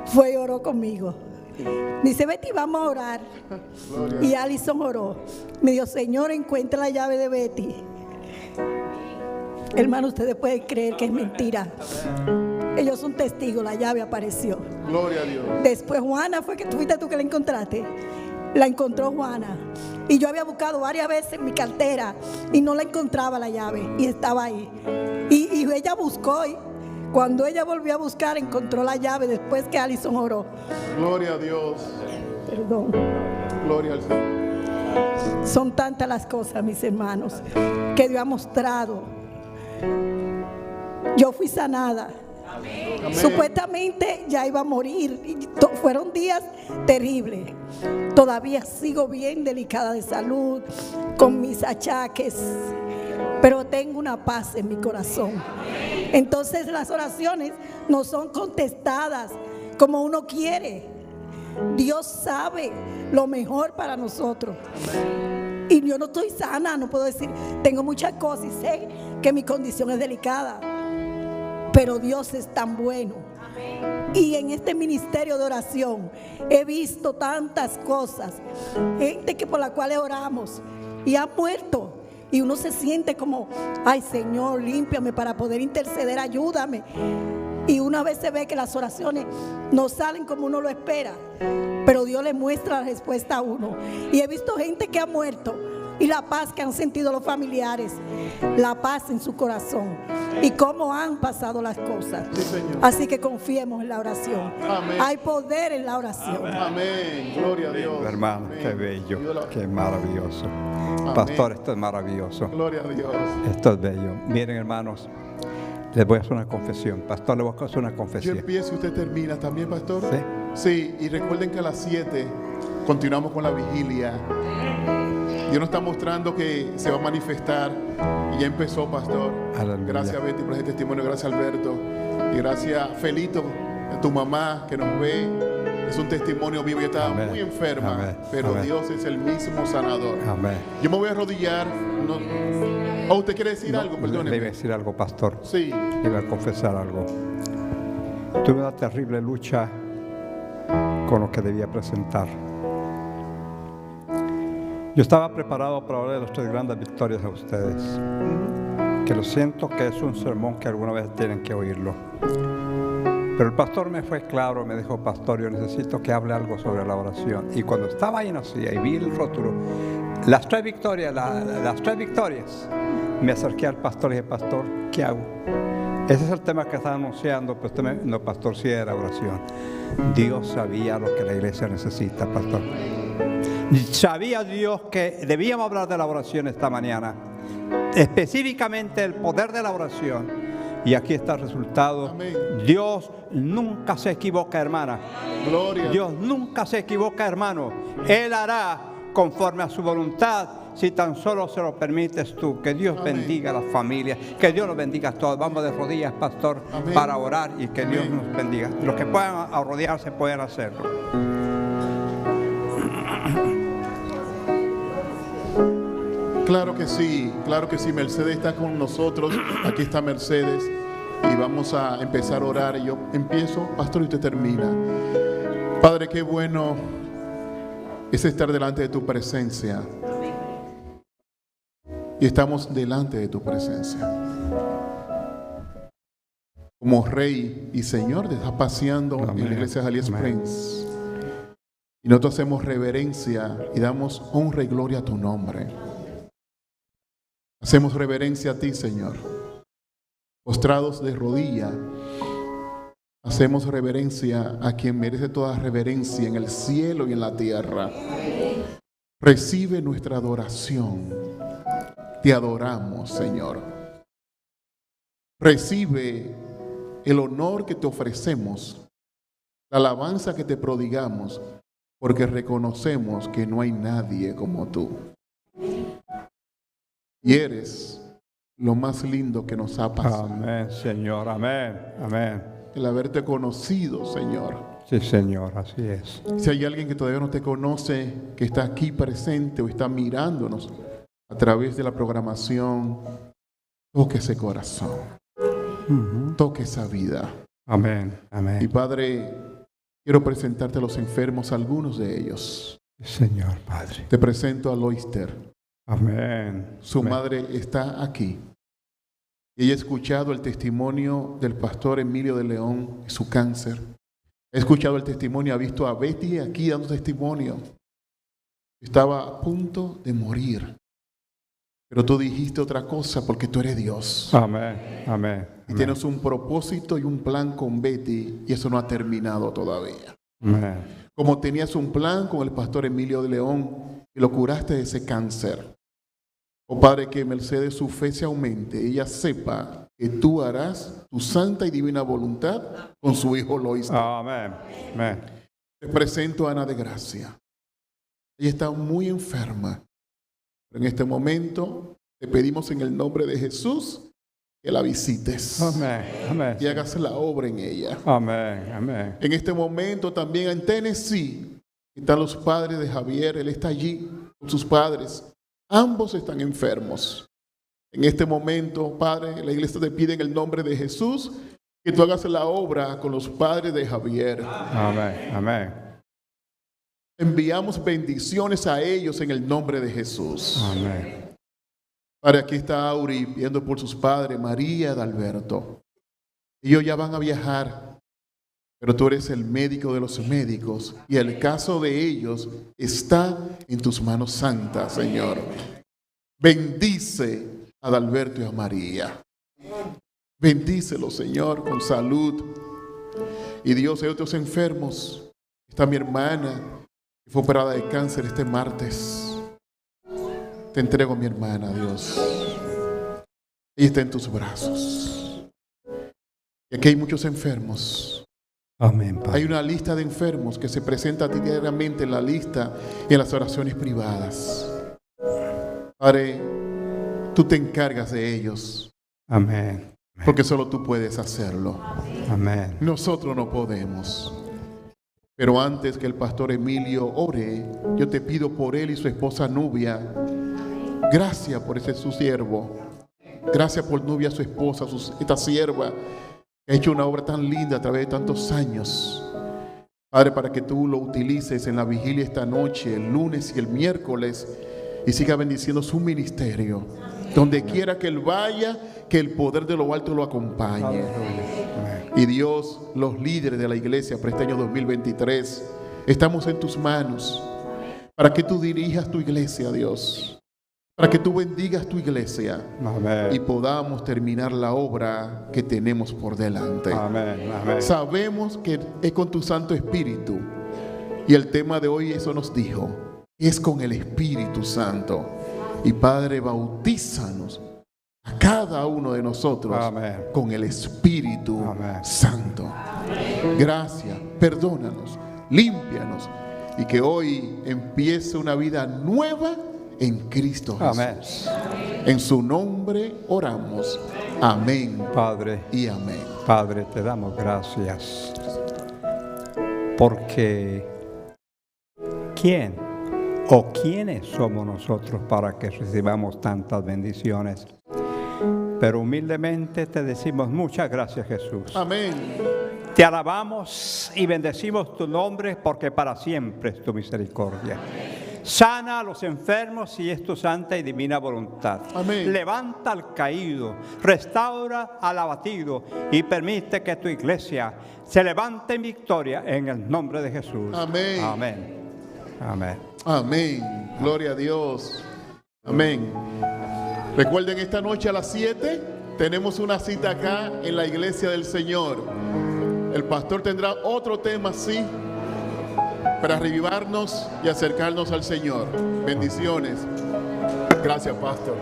fue y oró conmigo. Me dice, Betty, vamos a orar. Y Alison oró. Me dijo, Señor, encuentra la llave de Betty. Hermano, ustedes pueden creer que es mentira. Ellos son testigos, la llave apareció. Gloria a Dios. Después Juana, fue que fuiste tú que la encontraste. La encontró Juana. Y yo había buscado varias veces en mi cartera y no la encontraba la llave. Y estaba ahí. Y ella buscó y cuando ella volvió a buscar, encontró la llave después que Alison oró. Gloria a Dios. Perdón. Gloria al Señor. Son tantas las cosas, mis hermanos, que Dios ha mostrado. Yo fui sanada. Amén. Supuestamente ya iba a morir. Y fueron días terribles. Todavía sigo bien delicada de salud, con mis achaques, pero tengo una paz en mi corazón. Entonces las oraciones no son contestadas como uno quiere. Dios sabe lo mejor para nosotros. Y yo no estoy sana, no puedo decir, tengo muchas cosas y sé que mi condición es delicada, pero Dios es tan bueno. Y en este ministerio de oración he visto tantas cosas, gente que por la cual oramos y ha muerto, y uno se siente como, ay Señor, límpiame para poder interceder, ayúdame. Y una vez se ve que las oraciones no salen como uno lo espera, pero Dios le muestra la respuesta a uno. Y he visto gente que ha muerto y la paz que han sentido los familiares, la paz en su corazón y cómo han pasado las cosas. Sí, Señor. Así que confiemos en la oración. Amén. Hay poder en la oración. Amén. Gloria a Dios. Hermano, Amén. qué bello, Dios la- qué maravilloso. Amén. Pastor, esto es maravilloso. Gloria a Dios. Esto es bello. Miren, hermanos, les voy a hacer una confesión. Pastor, les voy a hacer una Yo confesión. empiezo y usted termina también, pastor. ¿Sí? Sí, y recuerden que a las 7 continuamos con la vigilia. Dios nos está mostrando que se va a manifestar y ya empezó, pastor. Aleluya. Gracias, Betty, por ese testimonio. Gracias, Alberto. Y gracias, Felito, a tu mamá que nos ve. Es un testimonio vivo. Yo estaba Amén. muy enferma, Amén. pero Amén. Dios es el mismo sanador. Amén. Yo me voy a arrodillar. ¿O usted quiere decir algo? Le iba a Perdóneme. decir algo, pastor. Sí. Le iba a confesar algo. Tuve una terrible lucha con lo que debía presentar. Yo estaba preparado para hablar de las 3 grandes victorias a ustedes, que lo siento que es un sermón que alguna vez tienen que oírlo. Pero el pastor me fue claro, me dijo, pastor, yo necesito que hable algo sobre la oración. Y cuando estaba ahí en la silla y vi el rótulo, las 3 victorias, las 3 victorias, me acerqué al pastor y dije, pastor, ¿qué hago? Ese es el tema que estaba anunciando, pero usted no, pastor, sí era oración. Dios sabía lo que la iglesia necesita, pastor. Sabía Dios que debíamos hablar de la oración esta mañana, específicamente el poder de la oración. Y aquí está el resultado. Amén. Dios nunca se equivoca, hermana. Gloria. Dios nunca se equivoca, hermano. Él hará conforme a su voluntad, si tan solo se lo permites tú. Que Dios Amén. bendiga a las familias, que Dios los bendiga a todos. Vamos de rodillas, pastor, Amén. para orar y que Dios Amén. nos bendiga. Los que puedan arrodillarse pueden hacerlo. Claro que sí, claro que sí. Mercedes está con nosotros. Aquí está Mercedes. Y vamos a empezar a orar. Y yo empiezo, pastor, y usted termina. Padre, qué bueno es estar delante de tu presencia. Y estamos delante de tu presencia. Como Rey y Señor, te estás paseando en Amén. la iglesia de Jalía Amén. Springs. Y nosotros hacemos reverencia y damos honra y gloria a tu nombre. Hacemos reverencia a ti, Señor. Postrados de rodilla, hacemos reverencia a quien merece toda reverencia en el cielo y en la tierra. Recibe nuestra adoración. Te adoramos, Señor. Recibe el honor que te ofrecemos, la alabanza que te prodigamos, porque reconocemos que no hay nadie como tú. Y eres lo más lindo que nos ha pasado. Amén, Señor. Amén. Amén. El haberte conocido, Señor. Sí, Señor, así es. Si hay alguien que todavía no te conoce, que está aquí presente o está mirándonos a través de la programación, toque ese corazón, toque esa vida. Amén. Y Amén. Padre, quiero presentarte a los enfermos, algunos de ellos. Señor, Padre. Te presento a Loister. Amén. Su Amén. madre está aquí. Ella ha escuchado el testimonio del pastor Emilio de León y su cáncer. Ha escuchado el testimonio, ha visto a Betty aquí dando testimonio. Estaba a punto de morir. Pero tú dijiste otra cosa porque tú eres Dios. Amén. Amén. Y tienes un propósito y un plan con Betty y eso no ha terminado todavía. Amén. Como tenías un plan con el pastor Emilio de León y lo curaste de ese cáncer. Oh Padre, que Mercedes su fe se aumente, ella sepa que tú harás tu santa y divina voluntad con su hijo Lois. Amén. Amén. Te presento a Ana de Gracia. Ella está muy enferma. Pero en este momento te pedimos en el nombre de Jesús que la visites. Amén. Amén. Y hagas la obra en ella. Amén. Amén. En este momento también en Tennessee están los padres de Javier. Él está allí con sus padres. Ambos están enfermos. En este momento, Padre, la iglesia te pide en el nombre de Jesús que tú hagas la obra con los padres de Javier. Amén. Amén. Enviamos bendiciones a ellos en el nombre de Jesús. Amén. Padre, aquí está Auri viendo por sus padres, María y Alberto. Ellos ya van a viajar, pero tú eres el médico de los médicos y el caso de ellos está en tus manos santas, Señor. Bendice a Alberto y a María. Bendícelo, Señor, con salud. Y Dios, hay otros enfermos. Está mi hermana, que fue operada de cáncer este martes. Te entrego a mi hermana, Dios. Ella está en tus brazos. Y aquí hay muchos enfermos. Amén, Padre. Hay una lista de enfermos que se presenta a ti diariamente en la lista y en las oraciones privadas. Padre, tú te encargas de ellos. Amén. Porque solo tú puedes hacerlo. Amén. Nosotros no podemos. Pero antes que el pastor Emilio ore, yo te pido por él y su esposa Nubia. Gracias por ese su siervo. Gracias por Nubia, su esposa, esta sierva. Ha hecho una obra tan linda a través de tantos años. Padre, para que tú lo utilices en la vigilia esta noche, el lunes y el miércoles, y siga bendiciendo su ministerio. Donde quiera que él vaya, que el poder de lo alto lo acompañe. Y Dios, los líderes de la iglesia para este año 2023, estamos en tus manos para que tú dirijas tu iglesia, Dios. Para que tú bendigas tu iglesia. Amén. Y podamos terminar la obra que tenemos por delante. Amén. Amén. Sabemos que es con tu Santo Espíritu. Y el tema de hoy eso nos dijo. Es con el Espíritu Santo. Y Padre, bautízanos a cada uno de nosotros. Amén. Con el Espíritu Amén. Santo. Gracias. Perdónanos. Límpianos. Y que hoy empiece una vida nueva en Cristo Jesús. Amén. En su nombre oramos. Amén. Padre, Y amén. Padre, te damos gracias. Porque ¿quién o quiénes somos nosotros para que recibamos tantas bendiciones? Pero humildemente te decimos muchas gracias, Jesús. Amén. Te alabamos y bendecimos tu nombre porque para siempre es tu misericordia. Sana a los enfermos si es tu santa y divina voluntad. Amén. Levanta al caído, restaura al abatido y permite que tu iglesia se levante en victoria en el nombre de Jesús. Amén. Amén. Amén. Amén. Gloria a Dios. Amén. Recuerden, esta noche a las 7 tenemos una cita acá en la iglesia del Señor. El pastor tendrá otro tema así para revivarnos y acercarnos al Señor. Bendiciones. Gracias, pastor.